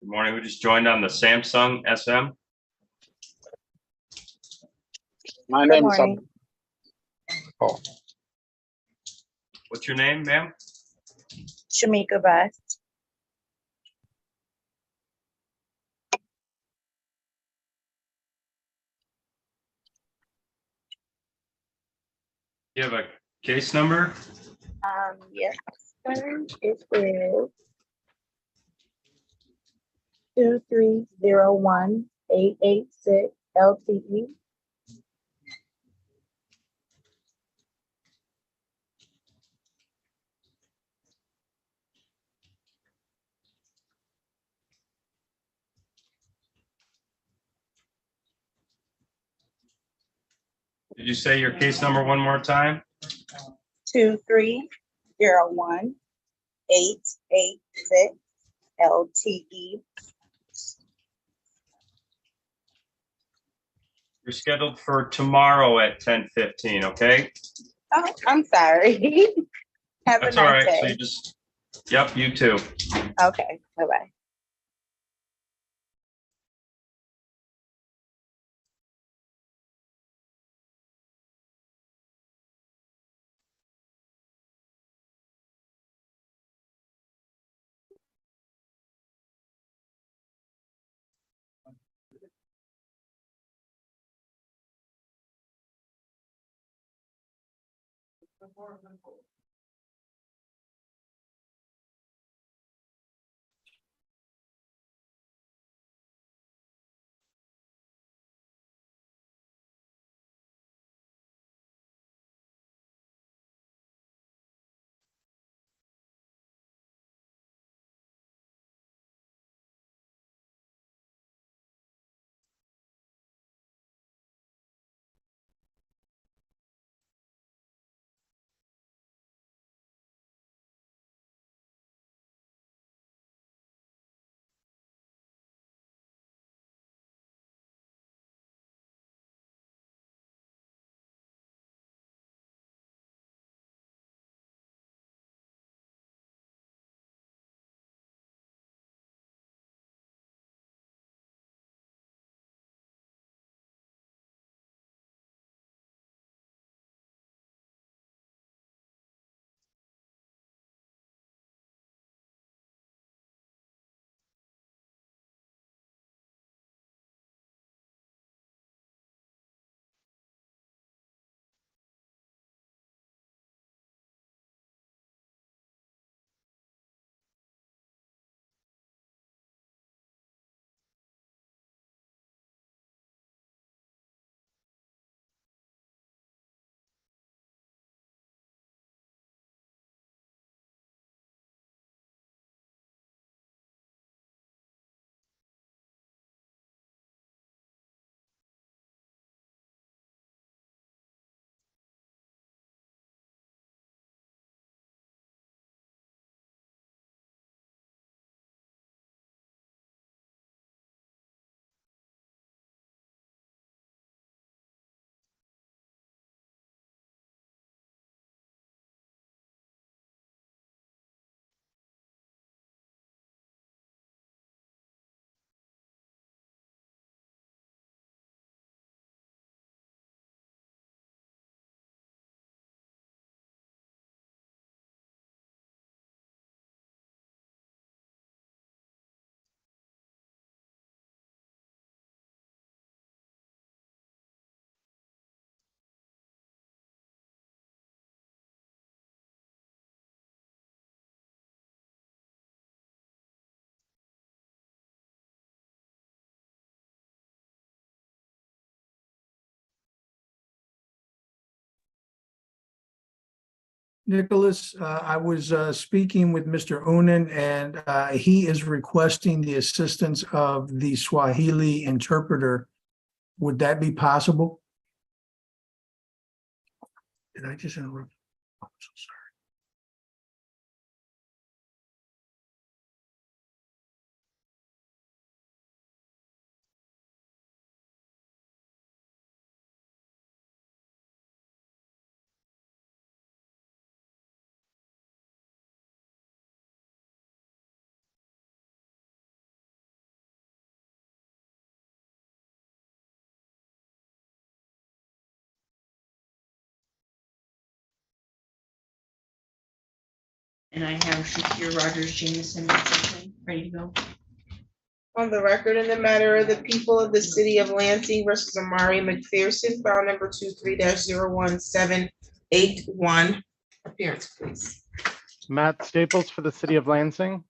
Good morning, we just joined on the Samsung SM. My Good name is morning. Oh, What's your name, ma'am? Shamika Best. You have a case number? Yes, sir. It is 2301886 LTE. Did you say your case number one more time? 2301886 LTE. You're scheduled for tomorrow at 10:15, okay? Oh, I'm sorry. Have That's a all nice right, so day. you just, yep, you too. Okay, bye-bye. Nicholas, I was speaking with Mr. Unan, and he is requesting the assistance of the Swahili interpreter. Would that be possible? Did I just interrupt? I'm so sorry. And I have Shakir Rogers Jameson ready to go. On the record in the matter of the people of the city of Lansing versus Amari McPherson, file number 23-01781. Appearance, please. Matt Staples for the city of Lansing.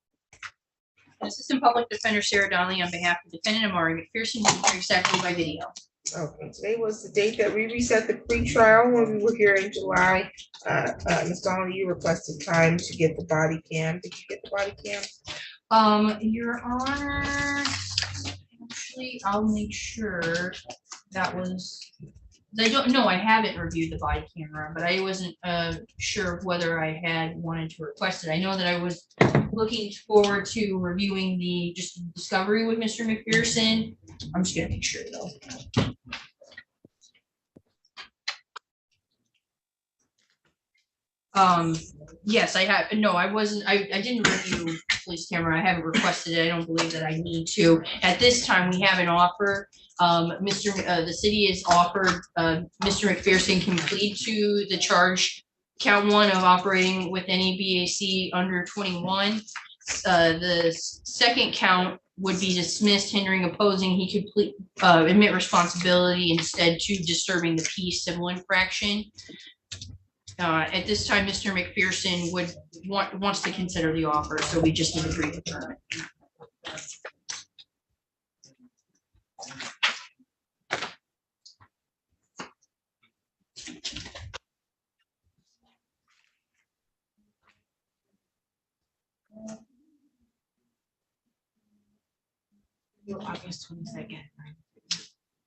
Assistant Public Defender Sarah Donnelly on behalf of defendant Amari McPherson, who was exactly by video. Okay, today was the date that we reset the pre-trial when we were here in July. Ms. Donnelly, you requested time to get the body cam. Did you get the body cam? Your Honor, actually, I'll make sure that was, I don't know, I haven't reviewed the body camera, but I wasn't sure of whether I had wanted to request it. I know that I was looking forward to reviewing the just discovery with Mr. McPherson. I'm just gonna make sure though. Yes, I have. No, I wasn't. I didn't review police camera. I haven't requested it. I don't believe that I need to. At this time, we have an offer. The city is offered. Mr. McPherson can plead to the charge, count 1 of operating with any BAC under 21. The second count would be dismissed, hindering, opposing. He could admit responsibility instead to disturbing the peace civil infraction. At this time, Mr. McPherson wants to consider the offer, so we just need to reconfirm it. August 22nd.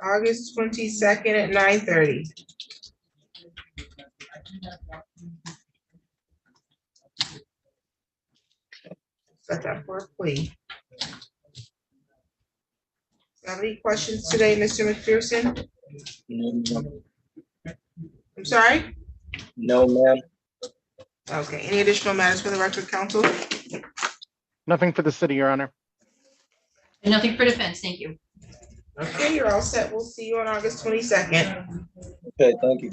August 22nd at 9:30. Set that for a plea. Have any questions today, Mr. McPherson? I'm sorry? No, ma'am. Okay, any additional matters for the record, counsel? Nothing for the city, Your Honor. And nothing for defense, thank you. Okay, you're all set. We'll see you on August 22nd. Okay, thank you.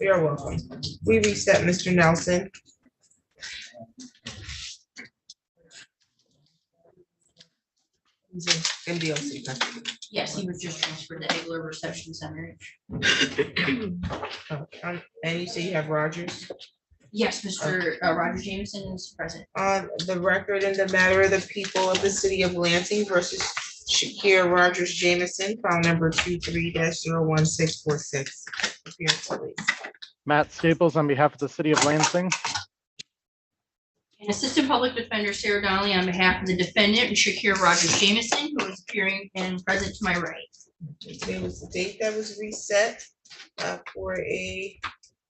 You're welcome. We reset, Mr. Nelson. He's in MDOC custody. Yes, he was just transferred to Egler Reception Center. And you say you have Rogers? Yes, Mr. Roger Jameson is present. On the record in the matter of the people of the city of Lansing versus Shakir Rogers Jameson, file number 23-01646. Appearance, please. Matt Staples on behalf of the city of Lansing. And Assistant Public Defender Sarah Donnelly on behalf of the defendant, Shakir Rogers Jameson, who is appearing and present to my right. Today was the date that was reset for a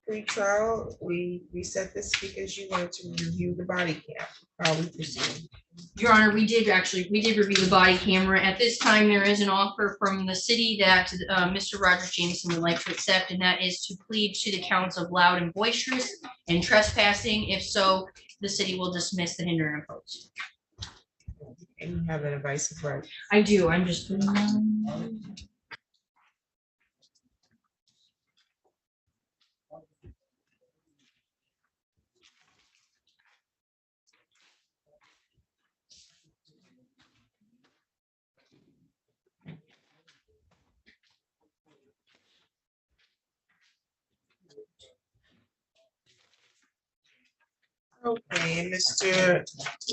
pre-trial. We reset this because you wanted to review the body cam. How we proceed? Your Honor, we did review the body camera. At this time, there is an offer from the city that Mr. Rogers Jameson would like to accept, and that is to plead to the counts of loud and boisterous and trespassing. If so, the city will dismiss the hinder and oppose. And you have that advice of right. I do. I'm just. Okay, and Mr.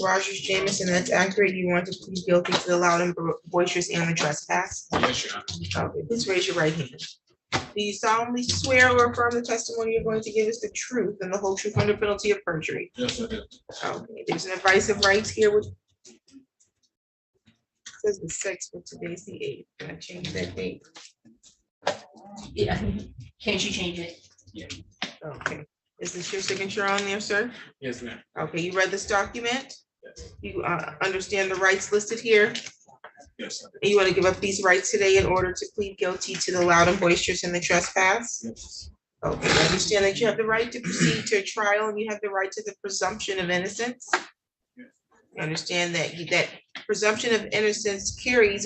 Rogers Jameson, that's accurate. You want to plead guilty to the loud and boisterous and the trespass? Yes, Your Honor. Okay, please raise your right hand. Do you solemnly swear or affirm the testimony you're going to give is the truth and the whole truth under penalty of perjury? Yes, I do. Okay, there's an advice of rights here with says the sixth, but today's the eighth. Can I change that date? Yeah, can't you change it? Okay, is this your signature on there, sir? Yes, ma'am. Okay, you read this document? Yes. You understand the rights listed here? Yes, I do. And you want to give up these rights today in order to plead guilty to the loud and boisterous and the trespass? Yes. Okay, I understand that you have the right to proceed to a trial and you have the right to the presumption of innocence. I understand that that presumption of innocence carries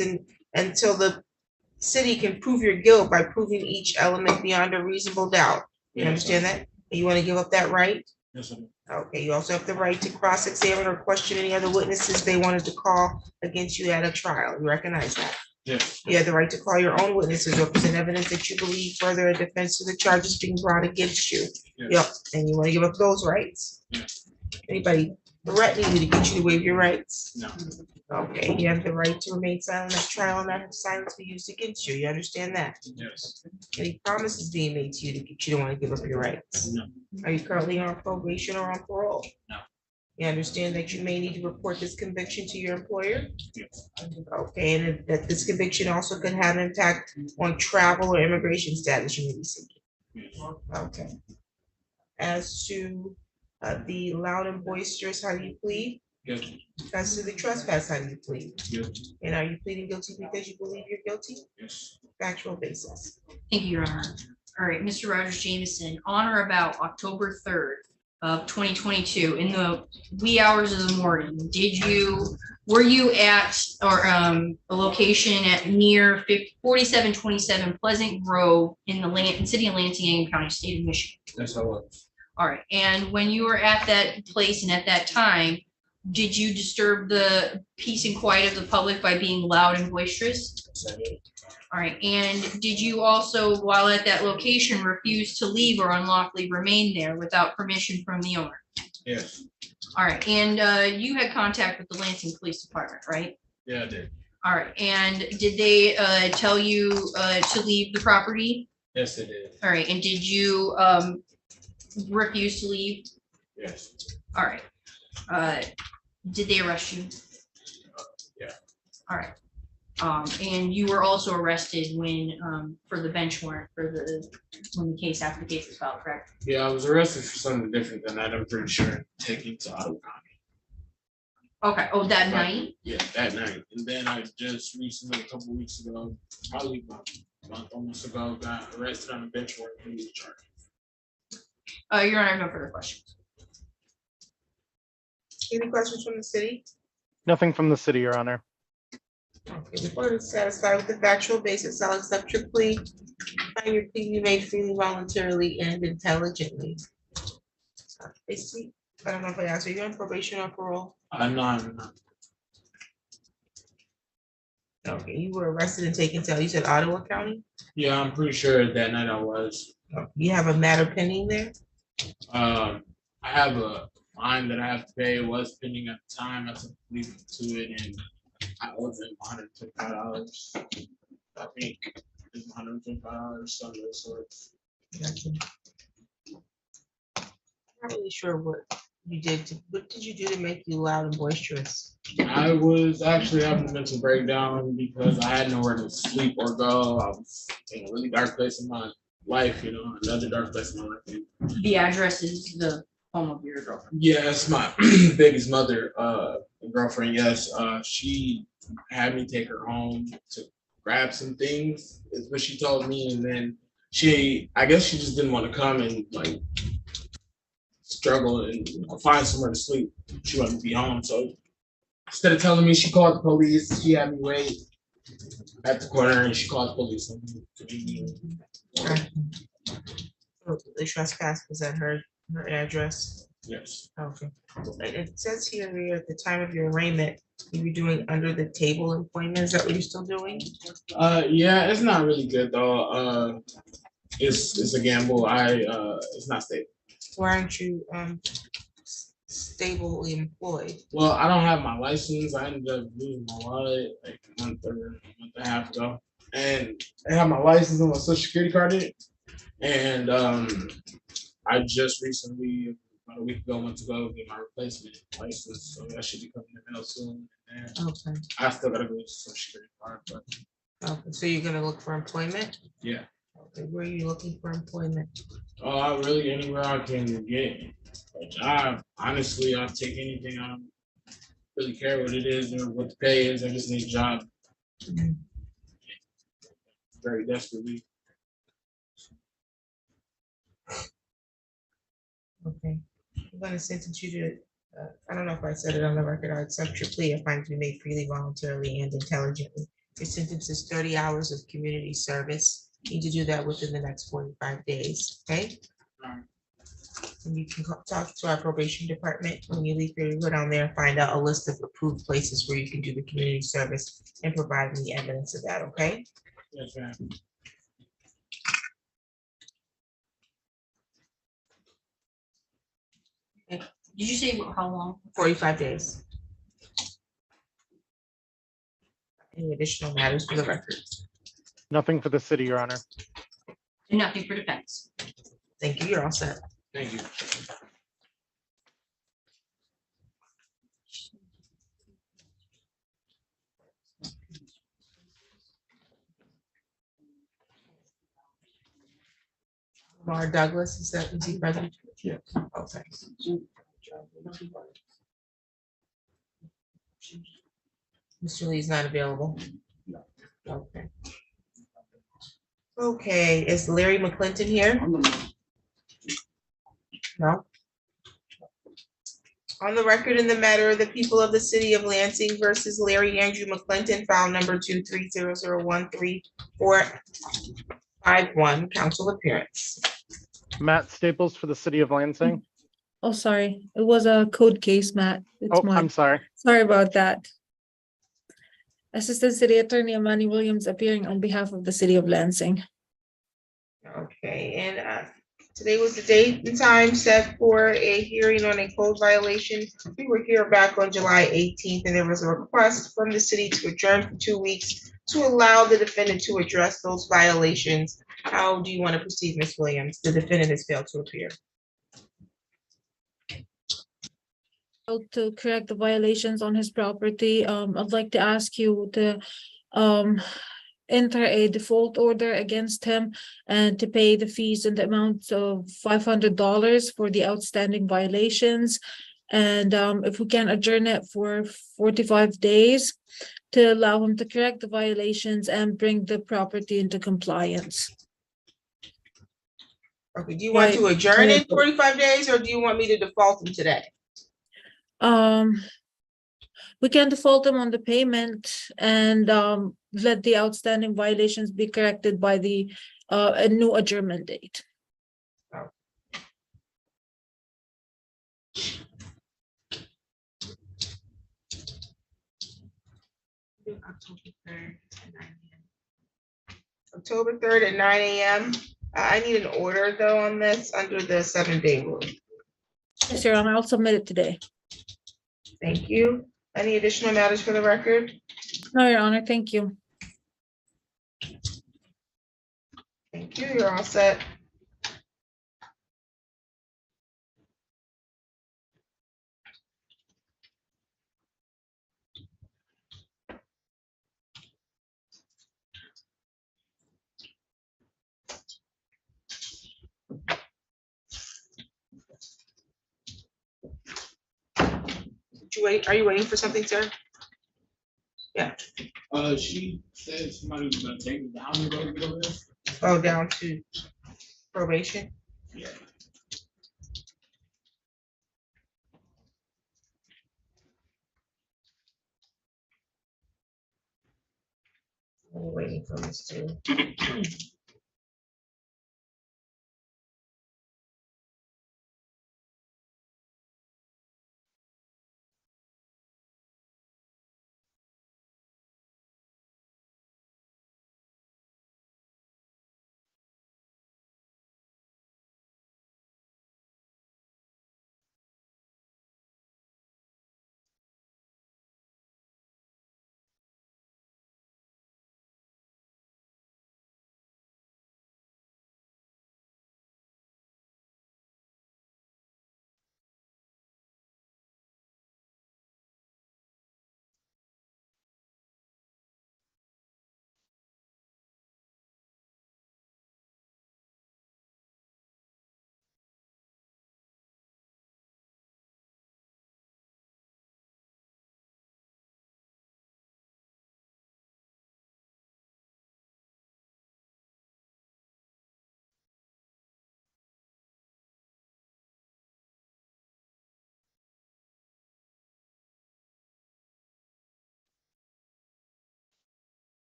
until the city can prove your guilt by proving each element beyond a reasonable doubt. You understand that? You want to give up that right? Yes, I do. Okay, you also have the right to cross-examine or question any other witnesses they wanted to call against you at a trial. You recognize that? Yes. You have the right to call your own witnesses or present evidence that you believe further a defense to the charges being brought against you. Yes. Yep, and you want to give up those rights? Yes. Anybody threatening you to get you to waive your rights? No. Okay, you have the right to remain silent at trial and not have silence be used against you. You understand that? Yes. Any promises being made to you to get you to want to give up your rights? No. Are you currently on probation or on parole? No. You understand that you may need to report this conviction to your employer? Yes. Okay, and that this conviction also could have an impact on travel or immigration status you may be seeking. Yes. Okay. As to the loud and boisterous, how do you plead? Yes. As to the trespass, how do you plead? Yes. And are you pleading guilty because you believe you're guilty? Yes. Factual basis. Thank you, Your Honor. All right, Mr. Rogers Jameson, on or about October 3rd of 2022, in the wee hours of the morning, were you at a location at near 4727 Pleasant Grove in the city of Lansing, County, state of Michigan? Yes, I was. All right, and when you were at that place and at that time, did you disturb the peace and quiet of the public by being loud and boisterous? Yes, I did. All right, and did you also, while at that location, refuse to leave or unlawfully remain there without permission from the owner? Yes. All right, and you had contact with the Lansing Police Department, right? Yeah, I did. All right, and did they tell you to leave the property? Yes, they did. All right, and did you refuse to leave? Yes. All right. Did they arrest you? Yeah. All right. And you were also arrested when for the bench warrant when the case after the case was filed, correct? Yeah, I was arrested for something different than that. I'm pretty sure. Taken to Ottawa County. Okay. Oh, that night? Yeah, that night. And then I just recently, a couple weeks ago, probably about a month almost ago, got arrested on a bench warrant for these charges. Your Honor, no further questions. Any questions from the city? Nothing from the city, Your Honor. Okay, the board is satisfied with the factual basis. I'll accept your plea. Find your plea you made freely, voluntarily, and intelligently. Basically, I don't know if I asked, are you on probation or parole? No, I'm not. Okay, you were arrested and taken to, you said Ottawa County? Yeah, I'm pretty sure that night I was. You have a matter pending there? I have a fine that I have to pay. It was pending at the time. I took leave to it, and I owed them $125. I think it's $125, something of the sort. Gotcha. Not really sure what you did what did you do to make you loud and boisterous? I was actually having a mental breakdown because I had nowhere to sleep or go. I was in a really dark place in my life, another dark place in my life. The address is the home of your girlfriend. Yes, my baby's mother, girlfriend, yes. She had me take her home to grab some things, is what she told me. And then I guess she just didn't want to come and struggle and find somewhere to sleep. She wanted to be home. So instead of telling me, she called the police. She had me wait at the corner and she called the police on me to be The trespass was at her address? Yes. Okay. It says here at the time of your arraignment, you were doing under the table employment. Is that what you're still doing? Yeah, it's not really good though. It's a gamble. It's not stable. Why aren't you stably employed? Well, I don't have my license. I ended up losing my wallet like a month and a half ago. and I have my license and my social security card in it. And I just recently, about a week ago, went to go get my replacement license, so that should be coming in the mail soon. And Okay. I still gotta go to the social security card, but Okay, so you're gonna look for employment? yeah. Okay, where are you looking for employment? Really anywhere I can get a job. Honestly, I'll take anything. I don't really care what it is or what the pay is. I just need a job very desperately. Okay, I'm gonna sentence you to, I don't know if I said it on the record, I accept your plea if I'm to be made freely, voluntarily, and intelligently. Your sentence is 30 hours of community service. You need to do that within the next 45 days, okay? And you can talk to our probation department when you leave here, you go down there and find out a list of approved places where you can do the community service and provide me evidence of that, okay? Yes, ma'am. Did you say how long? 45 days. Any additional matters for the record? Nothing for the city, Your Honor. And nothing for defense. Thank you, you're all set. Thank you. Lamar Douglas, is he present? Yeah. Okay. Mr. Lee's not available. Okay. Okay, is Larry McClinton here? No. On the record in the matter of the people of the city of Lansing versus Larry Andrew McClinton, file number 230013451, council appearance. Matt Staples for the city of Lansing. Oh, sorry. It was a code case, Matt. It's Oh, I'm sorry. Sorry about that. Assistant City Attorney Amani Williams appearing on behalf of the city of Lansing. Okay, and today was the date and time set for a hearing on a code violation. We were here back on July 18th, and there was a request from the city to adjourn for 2 weeks to allow the defendant to address those violations. How do you want to proceed, Ms. Williams? The defendant has failed to appear. To correct the violations on his property, I'd like to ask you to enter a default order against him and to pay the fees in the amount of $500 for the outstanding violations. And if we can adjourn it for 45 days to allow him to correct the violations and bring the property into compliance. Okay, do you want to adjourn in 45 days or do you want me to default him today? We can default him on the payment and let the outstanding violations be corrected by the a new adjournment date. October 3rd at 9 a.m. I need an order though on this under the 7-day rule. Yes, Your Honor, I'll submit it today. Thank you. Any additional matters for the record? No, Your Honor, thank you. Thank you. You're all set. Are you waiting for something, sir? Yeah. She said somebody was gonna take me down and go get over there. Oh, down to probation? Yeah. We're waiting for this too.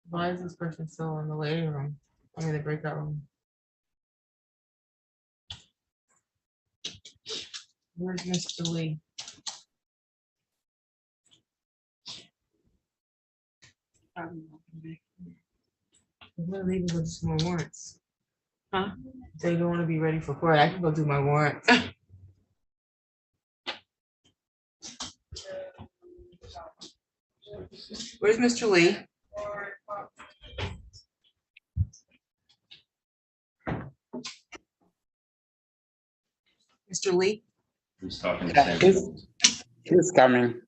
Why is this person still in the waiting room? I mean, the breakout room. Where's Mr. Lee? I'm gonna leave and go do some more warrants. Huh? They don't wanna be ready for court. I can go do my warrant. Where's Mr. Lee? Mr. Lee? Who's talking? Yeah, he's coming.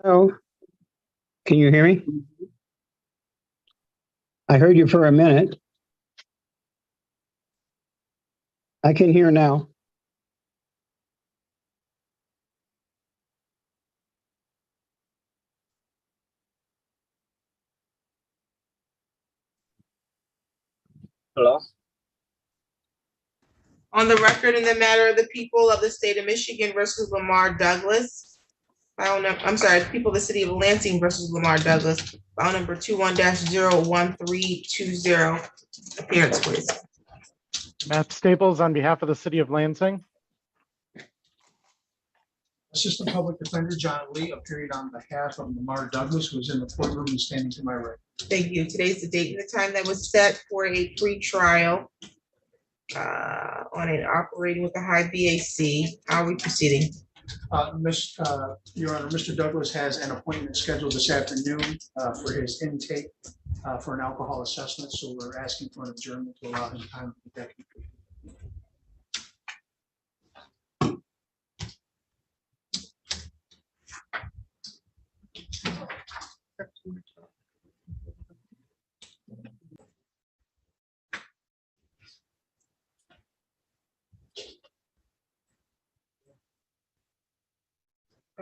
Hello, can you hear me? I heard you for a minute. I can hear now. Hello? On the record in the matter of the people of the state of Michigan versus Lamar Douglas. I'm sorry, people of the city of Lansing versus Lamar Douglas. File number 21-01320. Appearance, please. Matt Staples on behalf of the city of Lansing. Assistant Public Defender John Lee appearing on behalf of Lamar Douglas, who is in the courtroom and standing to my right. Thank you. Today's the date and the time that was set for a pre-trial on an operating with a high BAC. How are we proceeding? Your Honor, Mr. Douglas has an appointment scheduled this afternoon for his intake for an alcohol assessment, so we're asking for an adjournment to allow him time to get that complete.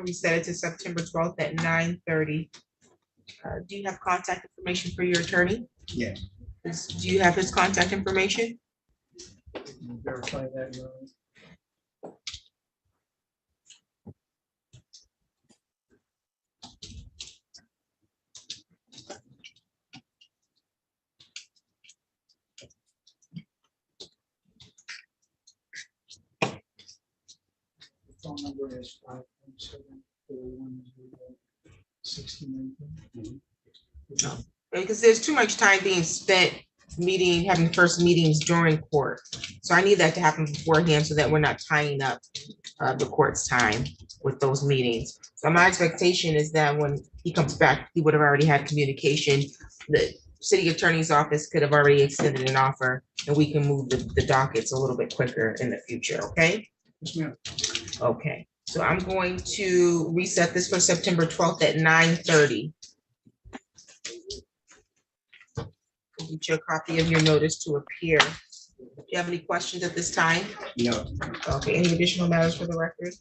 We set it to September 12th at 9:30. Do you have contact information for your attorney? Yeah. Do you have his contact information? Verify that, Your Honor. Phone number is 517-410-1619. Because there's too much time being spent having first meetings during court. So I need that to happen beforehand so that we're not tying up the court's time with those meetings. So my expectation is that when he comes back, he would have already had communication. The city attorney's office could have already extended an offer and we can move the dockets a little bit quicker in the future, okay? Yes, ma'am. Okay, so I'm going to reset this for September 12th at 9:30. Get you a copy of your notice to appear. Do you have any questions at this time? No. Okay, any additional matters for the record?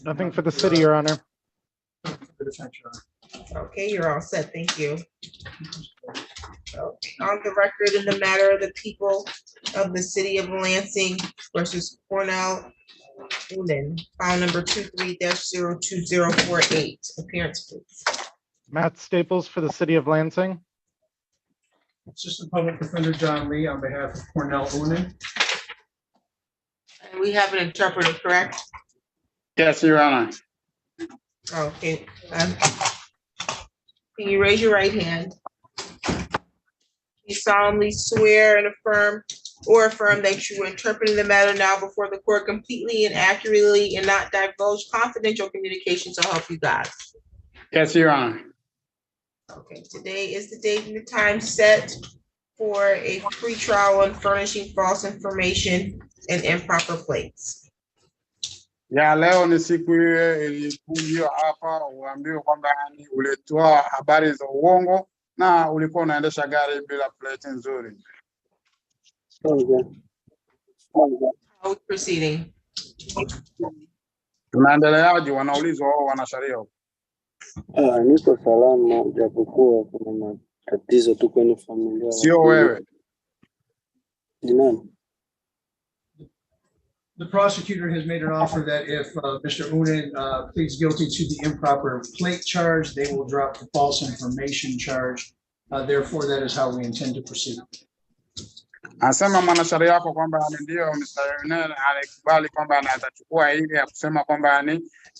Nothing for the city, Your Honor. Okay, you're all set. Thank you. Okay, on the record in the matter of the people of the city of Lansing versus Cornell Unen, file number 23-02048. Appearance, please. Matt Staples for the city of Lansing. Assistant Public Defender John Lee on behalf of Cornell Unen. And we have an interpreter, correct? Yes, Your Honor. Okay. Can you raise your right hand? You solemnly swear and affirm that you are interpreting the matter now before the court completely and accurately and not divulge confidential communications to help you God. Yes, Your Honor. Okay, today is the date and the time set for a pretrial on furnishing false information and improper plates. Ya leo ni siku hiyo hapa, uambiwe kwamba yani ulitoa habari za uongo na ulikuwa unaendesha gari bila plate nzuri. How are we proceeding? Tunaendeleaje? Wanaulizwa wao wanasheria. Niko salama japokuwa kuna matatizo tu kwenye familia. Sio wewe. Ni nani? The prosecutor has made an offer that if Mr. Unen pleads guilty to the improper plate charge, they will drop the false information charge. Therefore, that is how we intend to proceed. Anasema mwanasheria wako kwamba ndio Mr. Unen alikubali kwamba anatachukua ile ya kusema kwamba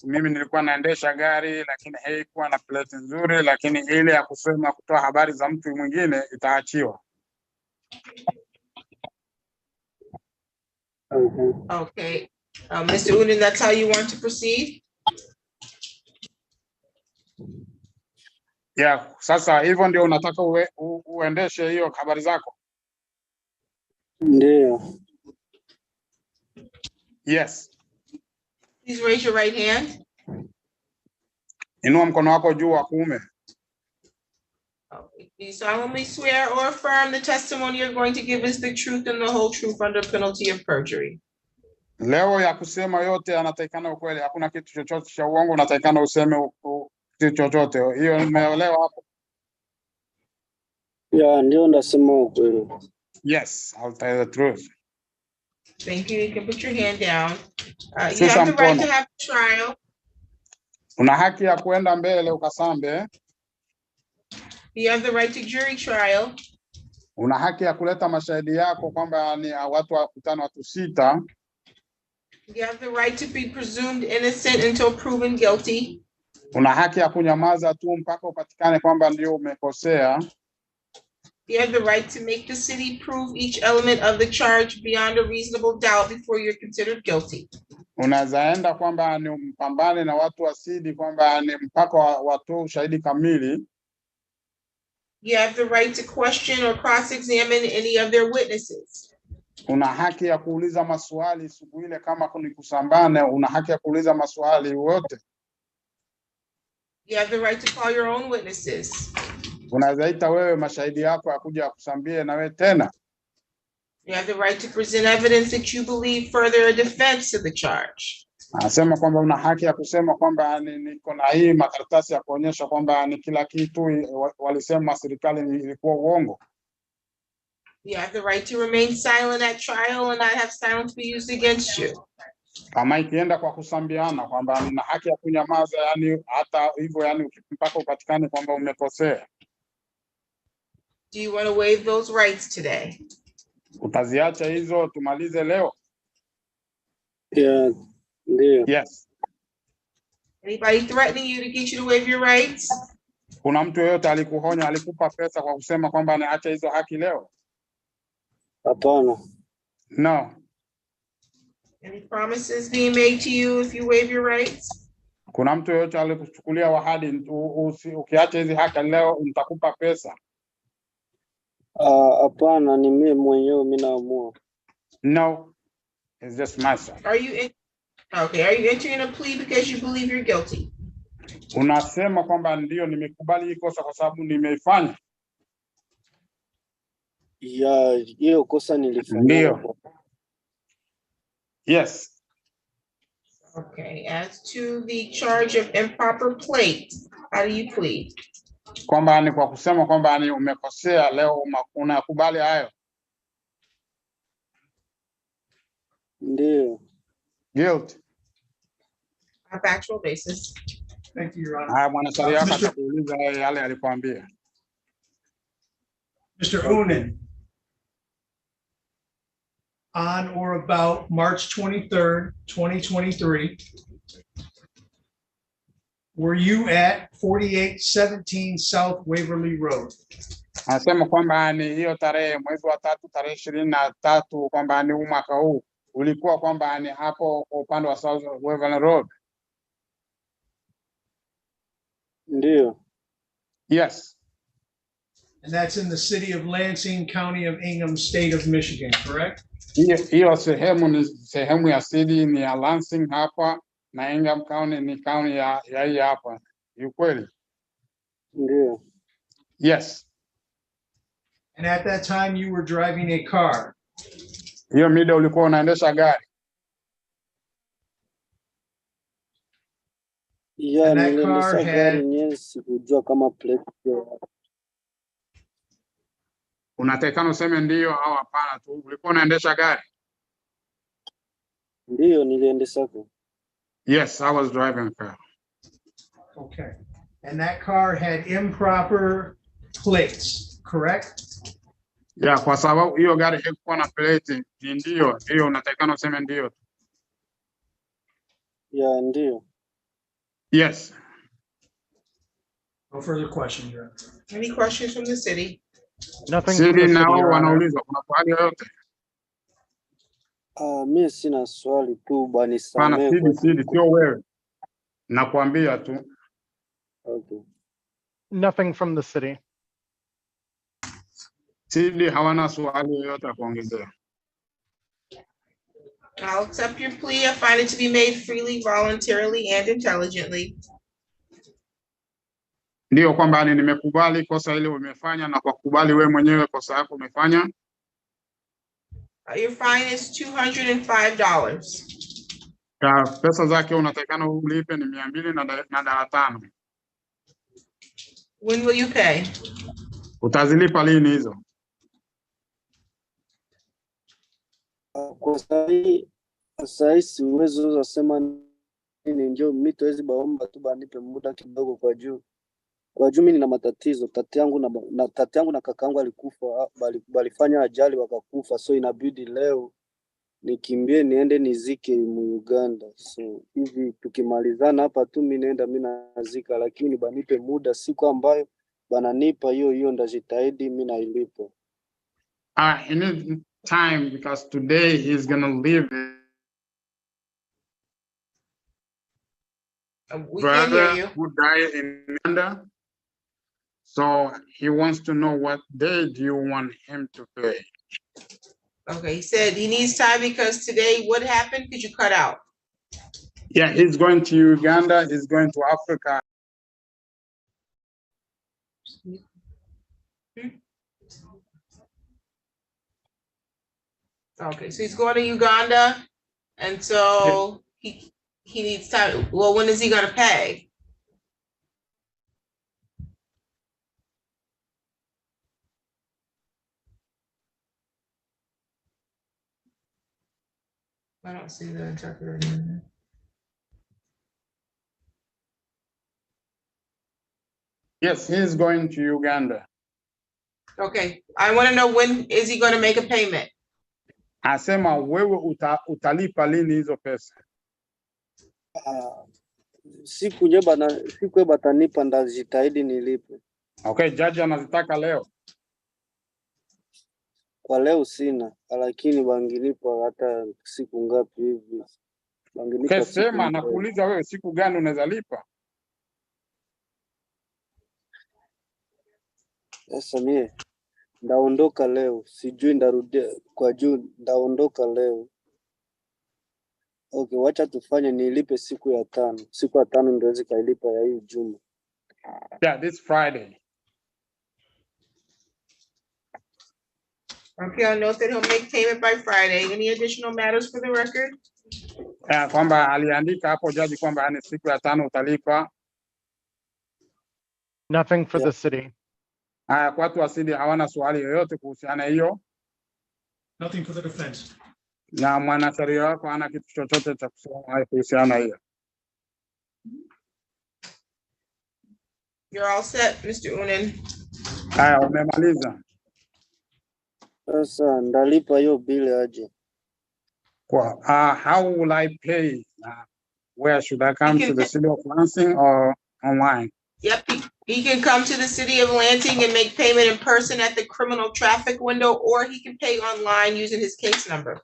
mimi nilikuwa naendesha gari lakini haikuwa na plate nzuri, lakini ile ya kusema kutoa habari za mtu mwingine itaachiwa. Okay, Mr. Unen, that's how you want to proceed? Yeah, sasa hivyo ndio unataka uendeshe hiyo habari zako? Ndio. Yes. Please raise your right hand. Inua mkono wako juu wa kuume. Do you solemnly swear or affirm the testimony you're going to give is the truth and the whole truth under penalty of perjury? Leo ya kusema yote anatakikana ukweli, hakuna kitu chochote cha uongo, unatakikana useme kitu chochote. Hiyo nimeelewa hapo? Ya, ndio ndasema ukweli. Yes, I'll tell you the truth. Thank you. You can put your hand down. You Sasa have the right mkono. to have a trial. Una haki ya kuenda mbele ukasambe. You have the right to jury trial. Una haki ya kuleta mashahidi yako kwamba ni watu wakutana watu 6. You have the right to be presumed innocent until proven guilty. Una haki ya kunyamaza tu mpaka upatikane kwamba ndio umekosea. You have the right to make the city prove each element of the charge beyond a reasonable doubt before you're considered guilty. Unazaenda kwamba ni mpambane na watu wasidi kwamba ni mpaka watoe ushahidi kamili. You have the right to question or cross-examine any of their witnesses. Una haki ya kuuliza maswali siku ile kama ni kusambana, una haki ya kuuliza maswali wote. You have the right to call your own witnesses. Unazaita wewe mashahidi yako akuja kusambie na wewe tena. You have the right to present evidence that you believe further a defense to the charge. Anasema kwamba una haki ya kusema kwamba niko na hii makaratasi ya kuonyesha kwamba ni kila kitu walisema serikali ilikuwa uongo. You have the right to remain silent at trial and not have silence be used against you. Kama ikienda kwa kusambiana kwamba una haki ya kunyamaza, yani hata hivyo, yani mpaka upatikane kwamba umekosea. Do you want to waive those rights today? Utaziacha hizo tumalize leo? Yeah, ndio. Yes. Anybody threatening you to get you to waive your rights? Kuna mtu yoyote alikuhonya, alikupa pesa kwa kusema kwamba niache hizo haki leo? Hapana. No. Any promises being made to you if you waive your rights? Kuna mtu yoyote alikuchukulia ahadi ukiacha hizi haki leo nitakupa pesa? Hapana, ni mimi mwenyewe mimi naamua. No. It's just myself. Are you entering a plea because you believe you're guilty? Unasema kwamba ndio nimekubali hii kosa kwa sababu nimeifanya? Ya, hiyo kosa nilifanya. Ndio. Yes. Okay, as to the charge of improper plate, how do you plead? Kwamba ni kwa kusema kwamba ni umekosea leo, unakubali hayo? Ndio. Guilt. On a factual basis. Thank you, Your Honor. Mwanasheria wako atakuuliza yale alikwambia. Mr. Unen, on or about March 23rd, 2023, were you at 4817 South Waverly Road? Anasema kwamba ni hiyo tarehe mwezi wa 3 tarehe 23 kwamba ni mwaka huu ulikuwa kwamba ni hapo upande wa South Waverly Road. Ndio. Yes. And that's in the city of Lansing, County of Ingham, State of Michigan, correct? Hiyo sehemu ni sehemu ya city ni ya Lansing hapa na Ingham County ni county ya hii hapa. Ni kweli? Ndio. Yes. And at that time you were driving a car. Hiyo mida ulikuwa unaendesha gari? Yeah, niliendesha gari nye sikujua kama plate. Unatakikana useme ndio au hapana tu. Ulikuwa unaendesha gari? Ndio, niliendesha. Yes, I was driving a car. Okay. And that car had improper plates, correct? Yeah, kwa sababu hiyo gari haikuwa na plate. Ndio, unatakikana useme ndio. Yeah, ndio. Yes. No further questions, Your Honor. Any questions from the city? Nothing. City nao wanauliza kuna swali yoyote? Mimi sina swali tu bwana, Pana nisamehe. Sidi sio wewe. Nakwambia tu. Okay. Nothing from the city. Sidi hawana swali yoyote ya kuongezea. I'll accept your plea. I find it to be made freely, voluntarily, and intelligently. Ndio kwamba ni nimekubali kosa ile umefanya na kwa kukubali wewe mwenyewe kosa yako umefanya. Your fine is $205. Pesa zake unatakikana ulipe ni 200 na $5. When will you pay? Utazilipa lini hizo? Kwa sahii siwezi sema nini, ndio mimi tuwezi baomba tu banipe muda kidogo kwa juu mimi nina matatizo. Tati yangu na kaka yangu alikufa, balifanya ajali wakakufa, so inabidi leo nikimbie niende nizike mu Uganda. So hivi tukimalizana hapa tu mimi nazika, lakini banipe muda, siku ambayo bananipa hiyo ndajitahidi mimi nailipa. He needs time because today he's gonna leave. We can hear you. Who died in Uganda. So he wants to know what day do you want him to pay? Okay, he said he needs time because today what happened? Could you cut out? Yeah, he's going to Uganda, he's going to Africa. Okay, so he's going to Uganda, and so he needs time. Well, when is he gonna pay? I don't see the interpreter. Yes, he's going to Uganda. Okay, I want to know when is he going to make a payment? Asema wewe utalipa lini hizo pesa? Siku batanipa ndajitahidi nilipe. Okay, jaji anazitaka leo. Kwa leo sina, lakini bangilipa hata siku ngapi hivi. Okay, sema nakuuliza wewe siku gani unaweza lipa? Sasa mie ndaondoka leo, sijui ndarudia kwa juu, ndaondoka leo. Okay, wacha tufanye nilipe siku ya 5. Siku ya 5 ndio naweza kailipa ya hii juma. Yeah, this Friday. Okay, I'll note that he'll make payment by Friday. Any additional matters for the record? Kwamba aliandika hapo jaji kwamba ni siku ya 5 utalipa. Nothing for the city. Kwa watu wa city hawana swali yoyote kuhusiana hiyo. Nothing for the defense. Na mwanasheria wako hana kitu chochote cha kusema kuhusiana hiyo. You're all set, Mr. Unen. Umemaliza. Sasa ndalipa hiyo bili aje. How will I pay? Where should I come to the city of Lansing or online? Yep, he can come to the city of Lansing and make payment in person at the criminal traffic window, or he can pay online using his case number.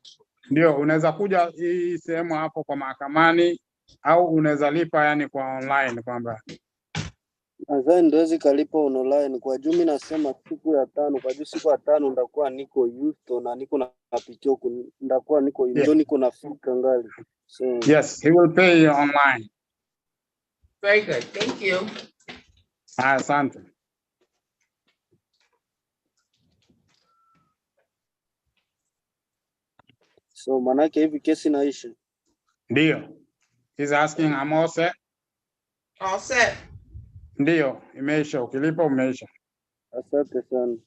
Ndio, unaweza kuja hii sehemu hapo kwa mahakamani au unaweza lipa yani kwa online kwamba. Nadhani ndio kalipa online kwa juu mimi nasema siku ya 5, kwa juu siku ya 5 ndakuwa niko Houston na niko na napitia huko, ndakuwa niko ndio niko nafika ngali. So yes, he will pay you online. Very good. Thank you. Asante. So manake hivi kesi inaisha. Ndio. He's asking, I'm all set? All set. Ndio, imeisha. Ukilipa umeisha. Asante sana.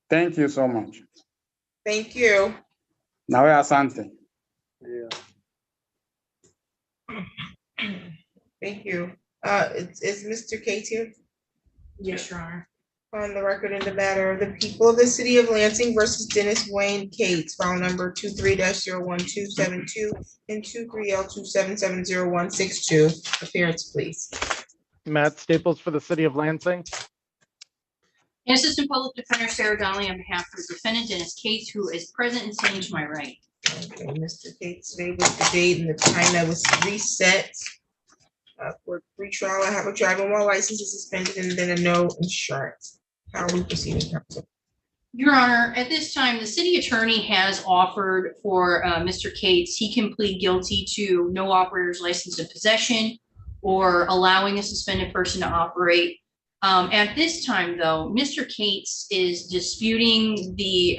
Thank you so much. Thank you. Nawe asante. Yeah. Thank you. Is Mr. Cates here? Yes, Your Honor. On the record in the matter of the people of the city of Lansing versus Dennis Wayne Cates, file number 23-01272 and 23L27706162. Appearance, please. Matt Staples for the city of Lansing. And Assistant Public Defender Sarah Donnelly on behalf of the defendant Dennis Cates, who is present and standing to my right. Okay, Mr. Cates, today was the date and the time that was reset. For pre-trial, I have a driving while license is suspended and then a no insurance. How are we proceeding, counsel? Your Honor, at this time, the city attorney has offered for Mr. Cates, he can plead guilty to no operator's license in possession or allowing a suspended person to operate At this time, though, Mr. Cates is disputing the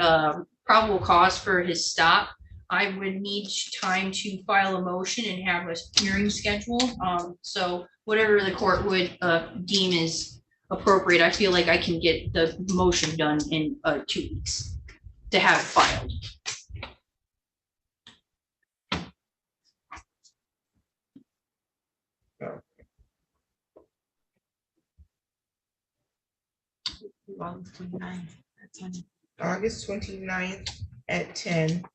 probable cause for his stop. I would need time to file a motion and have a hearing scheduled. So whatever the court would deem is appropriate, I feel like I can get the motion done in 2 weeks to have it filed. August 29th at 10.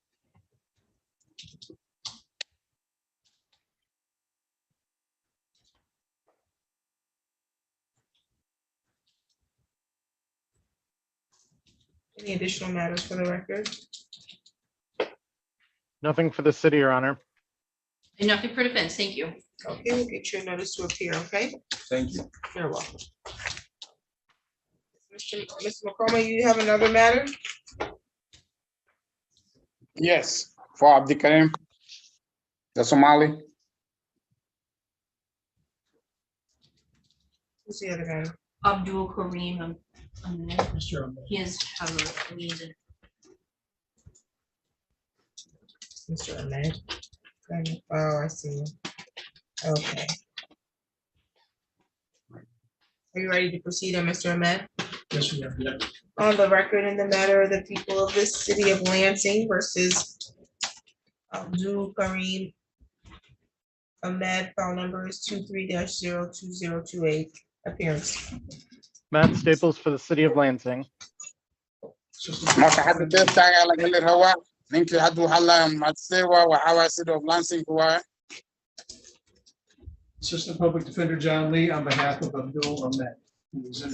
Any additional matters for the record? Nothing for the city, Your Honor. And nothing for defense. Thank you. Okay, we'll get you a notice to appear, okay? Thank you. You're welcome. Mr. McCormick, you have another matter? Yes, for Abdikarim, the Somali. Who's the other guy? Abdul Kareem. He has a reason. Mr. Ahmed. Oh, I see. Okay. Are you ready to proceed on Mr. Ahmed? Yes, we are. On the record in the matter of the people of this city of Lansing versus Abdul Kareem Ahmed, file number is 23-02028. Appearance. Matt Staples for the city of Lansing. Marka hadda deebtaaga laga heli rabaa ninkii hadduu hadlaya Matsewa waxaa waaya City of Lansing waaye. Assistant Public Defender John Lee on behalf of Abdul Ahmed.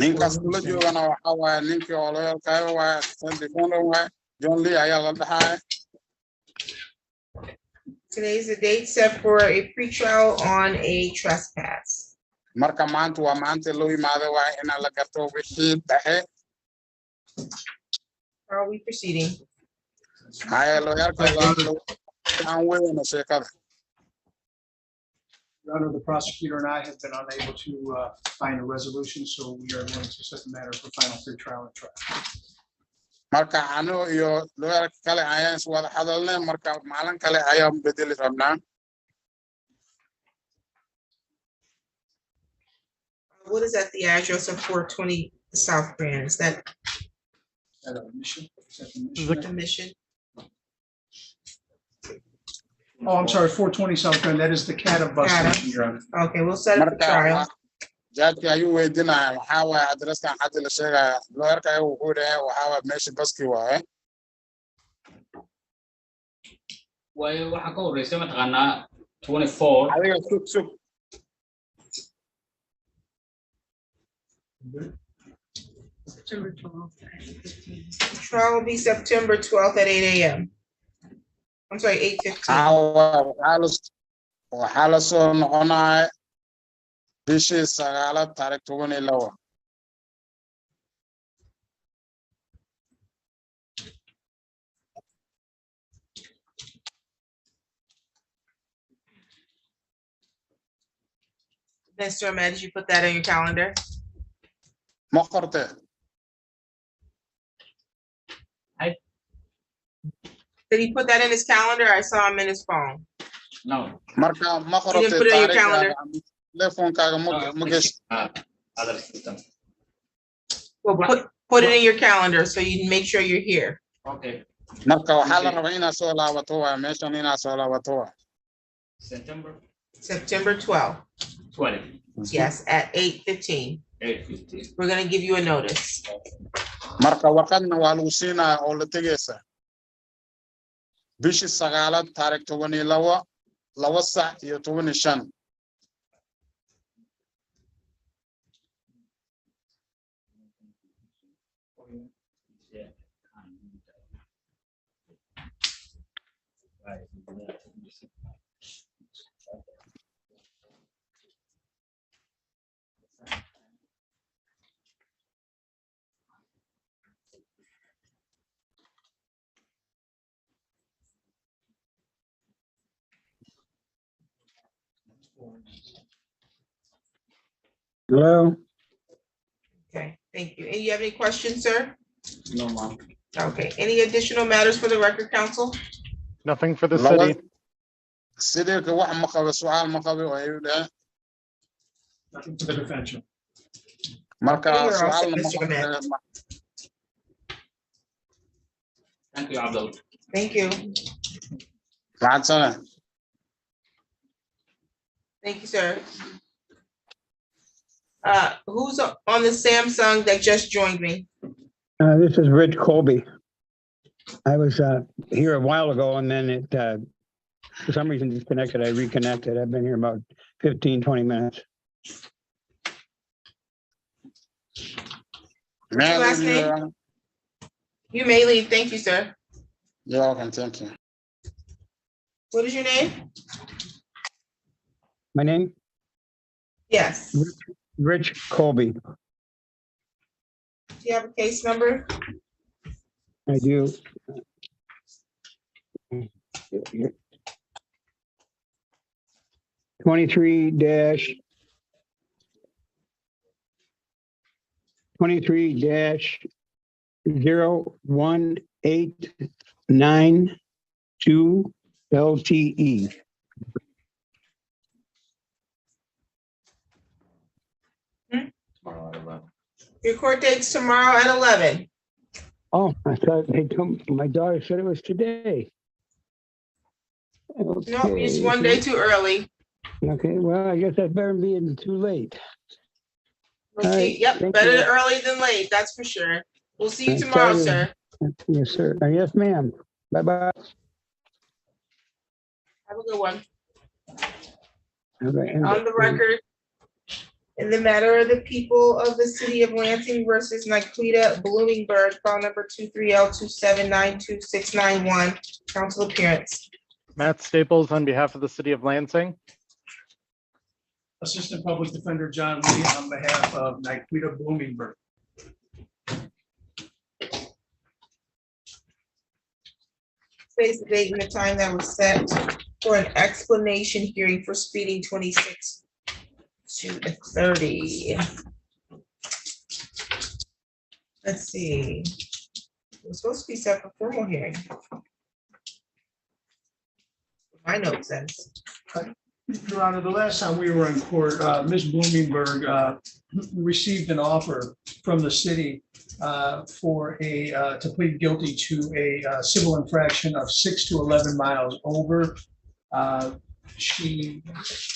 Ninkaas kula joogana waxaa waaya ninkii oo loyalkaaga waaya Assistant Defender waaye John Lee ayaa la dhaxaya. Today's the date set for a pretrial on a trespass. Marka maanta waa maanta loo yimaado waaye inaan la garto wixii dhaxe. How are we proceeding? Haya loyalkaaga aan weeyna sheekada. Your Honor, the prosecutor and I have been unable to find a resolution, so we are going to set the matter for final pretrial and trial. Marka anu iyo loyalka kale ayaan is wada hadalnay marka maalin kale ayaan bedeli rabnaa. What is at the address of 420 South Grand? Is that Mission? the mission? Oh, I'm sorry, 420 South Grand. That is the CATA bus station, Your Honor. Okay, we'll set up the trial. Judge ayuu weydiinaya waxaa waaya adreskan hadda la sheegaya looyarka ayagu wuxuu dhahay waxaa waaya meesha baski waaye. Waayo waxaa ka horreysay mataqaanaa 24. Adiga sug. September 12th at 8:15. Trial will be September 12th at 8 a.m. I'm sorry, 8:15. Waxaa la soo noqonaya bishii 9 taariikh 12. Mr. Ahmed, did you put that on your calendar? Ma qorte. Did he put that in his calendar? I saw him in his phone. No. Marka ma You didn't put it on your calendar? Telefoonkaaga ma gesh. Other system. Well, put it in your calendar so you can make sure you're here. Okay. Marka waxaa la rabaa inaad soo laabato waaye meeshan inaad soo laabato waaye. September 12th. 20. Yes, at 8:15. 8:15. We're gonna give you a notice. Marka warqadna waa lagu siinaya oo la tegaysa. Bishii 9 taariikh 12 2:15. Hello. Thank you. And you have any questions, sir? No, ma'am. Okay, any additional matters for the record, counsel? Nothing for the لو city. سيدي كواحد مقابل سؤال مقابل وهيدا Nothing to the defense. مركا You're all set, سؤال Mr. Gomez. مقابل Thank you, Abdul. Thank you. مع السلامة. Thank you, sir. Who's on the Samsung that just joined me? This is Rich Colby. I was here a while ago and then it, for some reason disconnected. I reconnected. I've been here about 15, 20 minutes. What's your last name? You may leave. Thank you, sir. You're welcome. Thank you. What is your name? My name? Yes. Do Rich Colby. you have a case number? I do. 23 dash 01892 LTE. Tomorrow at 11. Your court date's tomorrow at 11. Oh, I thought they told my daughter said it was today. No, it's Okay. one day too early. Okay, well, I guess that better be too late. We'll All see. right, Yep, thank better you. early than late, that's for sure. We'll see you I'm tomorrow, sorry. sir. Yes, sir. Yes, ma'am. Bye-bye. Have a good one. Okay. On the record, in the matter of the people of the city of Lansing versus Niquita Bloomingburg, file number 23L2792691, council appearance. Matt Staples on behalf of the city of Lansing. Assistant Public Defender John Lee on behalf of Niquita Bloomingburg. Space, the date and the time that was set for an explanation hearing for speeding 26 to 30. Let's see. It was supposed to be set for formal hearing. My note says. Your Honor, the last time we were in court, Ms. Bloomingburg received an offer from the city to plead guilty to a civil infraction of 6 to 11 miles over. She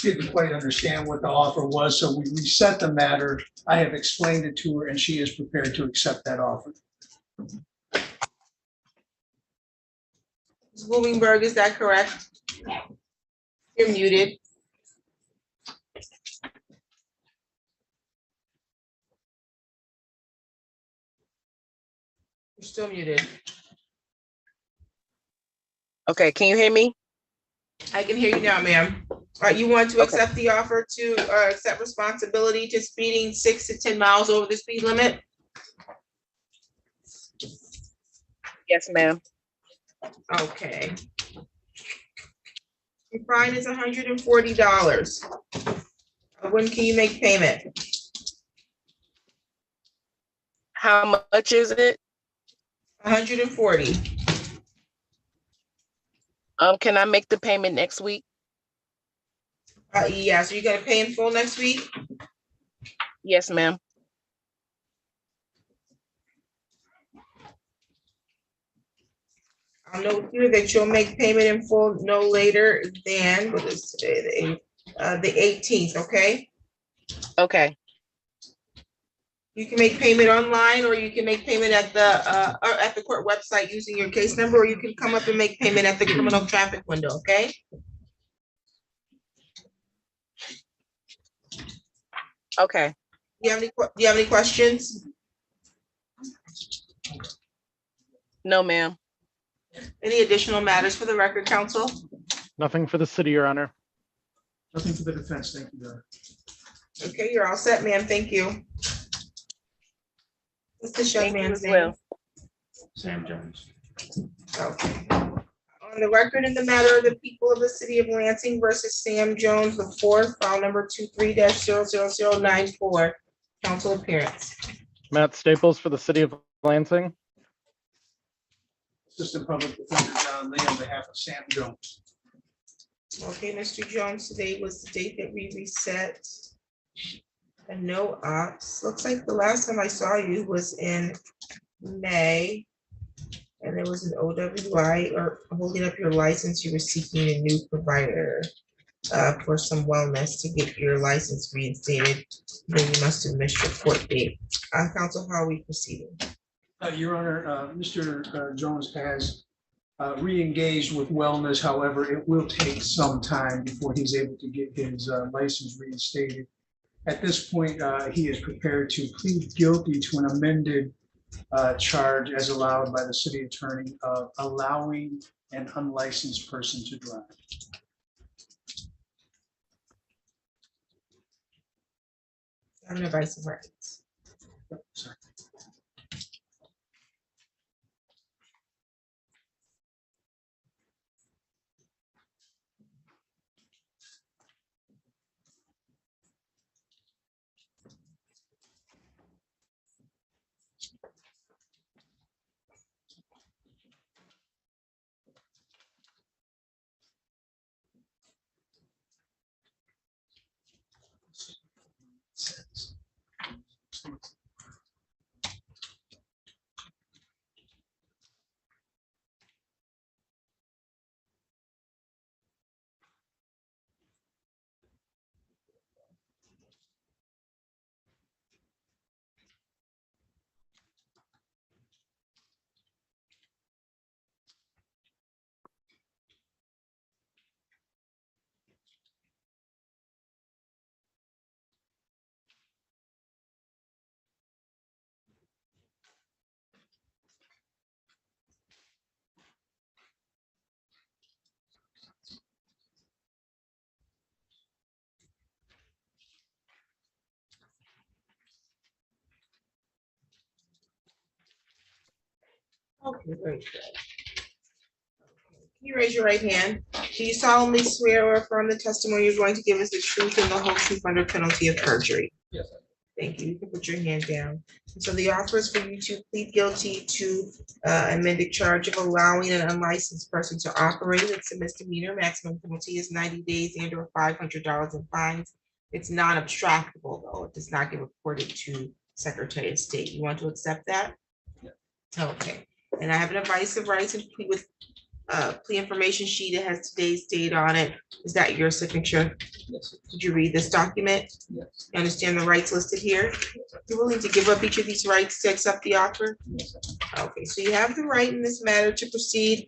didn't quite understand what the offer was, so we reset the matter. I have explained it to her, and she is prepared to accept that offer. Ms. Bloomingburg, is that correct? You're muted. You're still muted. Okay, can you hear me? I can hear you now, ma'am. All right, you want to accept the offer to accept responsibility to speeding 6 to 10 miles over the speed limit? Yes, ma'am. Okay. Your fine is $140. When can you make payment? How much is it? 140. Can I make the payment next week? Yeah, so you gotta pay in full next week? Yes, ma'am. I'll note here that you'll make payment in full no later than, what is today, the 18th, okay? Okay. You can make payment online, or you can make payment at the court website using your case number, or you can come up and make payment at the criminal traffic window, okay? Okay. Do you have any questions? No, ma'am. Any additional matters for the record, counsel? Nothing for the city, Your Honor. Nothing for the defense. Thank you, Your Honor. Okay, you're all set, ma'am. Thank you. What's this young Thank you man's as name? well. Sam Jones. Okay. On the record in the matter of the people of the city of Lansing versus Sam Jones, the fourth, file number 23-00094, council appearance. Matt Staples for the city of Lansing. Assistant Public Defender John Lee on behalf of Sam Jones. Okay, Mr. Jones, today was the date that we reset. And no ops. Looks like the last time I saw you was in May. And there was an OWI or holding up your license. You were seeking a new provider for some wellness to get your license reinstated. Then you must have missed your court date. Counsel, how are we proceeding? Your Honor, Mr. Jones has re-engaged with wellness. However, it will take some time before he's able to get his license reinstated. At this point, he is prepared to plead guilty to an amended charge as allowed by the city attorney of allowing an unlicensed person to drive. I'm advice of rights. Sorry. Okay, very good. Can you raise your right hand? Do you solemnly swear or affirm the testimony you're going to give is the truth and the whole truth under penalty of perjury? Yes. Thank you. You can put your hand down. And so the offer is for you to plead guilty to amended charge of allowing an unlicensed person to operate. It's a misdemeanor. Maximum penalty is 90 days and or $500 in fines. It's non-abstractable though. It does not get reported to Secretary of State. You want to accept that? Okay. And I have an advice of rights and plea with plea information sheet. It has today's date on it. Is that your signature? Yes. Did you read this document? Yes. You understand the rights listed here? You're willing to give up each of these rights to accept the offer? Yes. Okay, so you have the right in this matter to proceed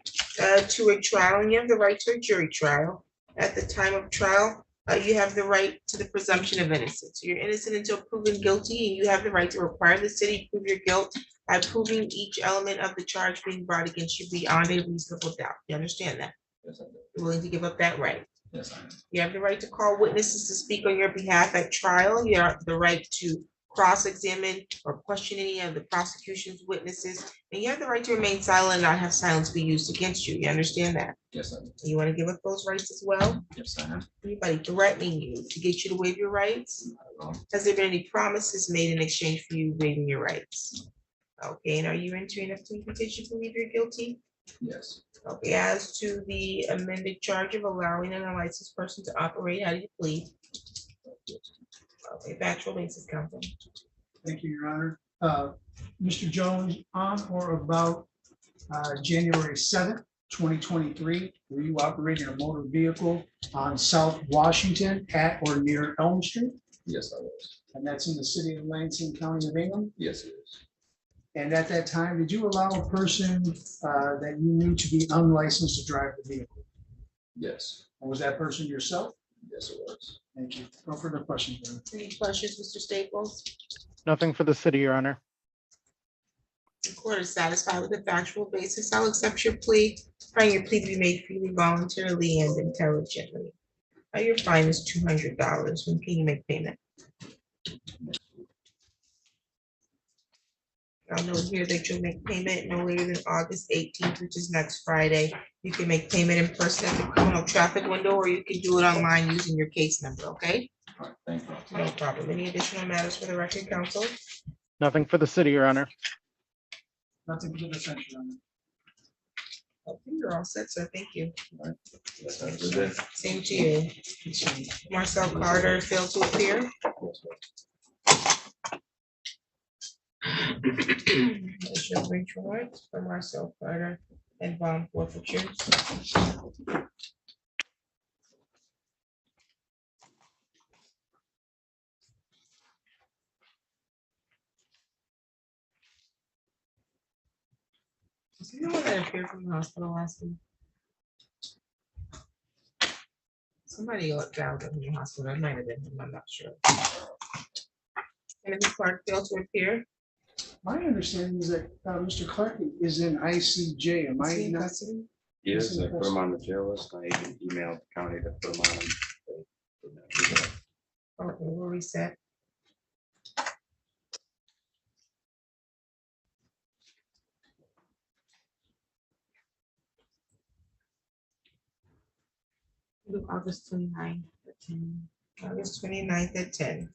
to a trial, and you have the right to a jury trial. At the time of trial, you have the right to the presumption of innocence. You're innocent until proven guilty, and you have the right to require the city to prove your guilt by proving each element of the charge being brought against you beyond a reasonable doubt. You understand that? Yes, I do. You're willing to give up that right? Yes, I am. You have the right to call witnesses to speak on your behalf at trial. You have the right to cross-examine or question any of the prosecution's witnesses. And you have the right to remain silent and not have silence be used against you. You understand that? Yes, I do. You want to give up those rights as well? Yes, I am. Anybody threatening you to get you to waive your rights? Has there been any promises made in exchange for you waiving your rights? Okay, and are you entering a plea petition to believe you're guilty? Yes. Okay, as to the amended charge of allowing an unlicensed person to operate, how do you plead? Okay, factual basis, counsel. Thank you, Your Honor. Mr. Jones, on or about January 7th, 2023, were you operating a motor vehicle on South Washington at or near Elm Street? Yes, I was. And that's in the city of Lansing, County of Hingham? Yes, it is. And at that time, did you allow a person that you knew to be unlicensed to drive the vehicle? Yes. And was that person yourself? Yes, it was. Thank you. No further questions. Your Honor. Any questions, Mr. Staples? Nothing for the city, Your Honor. The court is satisfied with the factual basis. I'll accept your plea, finding your plea to be made freely, voluntarily, and intelligently. Your fine is $200. When can you make payment? I'll note here that you'll make payment no later than August 18th, which is next Friday. You can make payment in person at the criminal traffic window, or you can do it online using your case number, okay? All right, thank you. No problem. Any additional matters for the record, counsel? Nothing for the city, Your Honor. Nothing for the defense, Your Honor. Okay, you're all set, sir. Thank you. That's not good. Same to you. Marcel Carter failed to appear. There's your bridge warrant for Marcel Carter and bond forfeiture. Is there no one that appeared from the hospital last week? Somebody looked out in the hospital. It might have been him, I'm not sure. And Ms. Clark failed to appear. My understanding is that Mr. Clark is in ICJ. Am Is I he in not? custody? Yes, I put him on the jail list. I even emailed the county to put him on. Okay, we'll reset. Do August 29th at 10. August 29th at 10.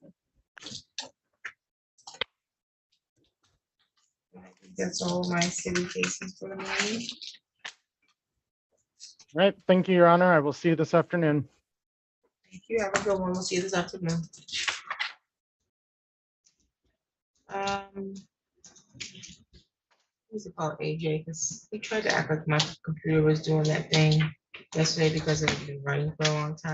I think that's all my city cases for the morning. All right, thank you, Your Honor. I will see you this afternoon. Thank you. Have a good one. We'll see you this afternoon. Who's it called, AJ? Because he tried to act like my computer was doing that thing yesterday because it had been running for a long time.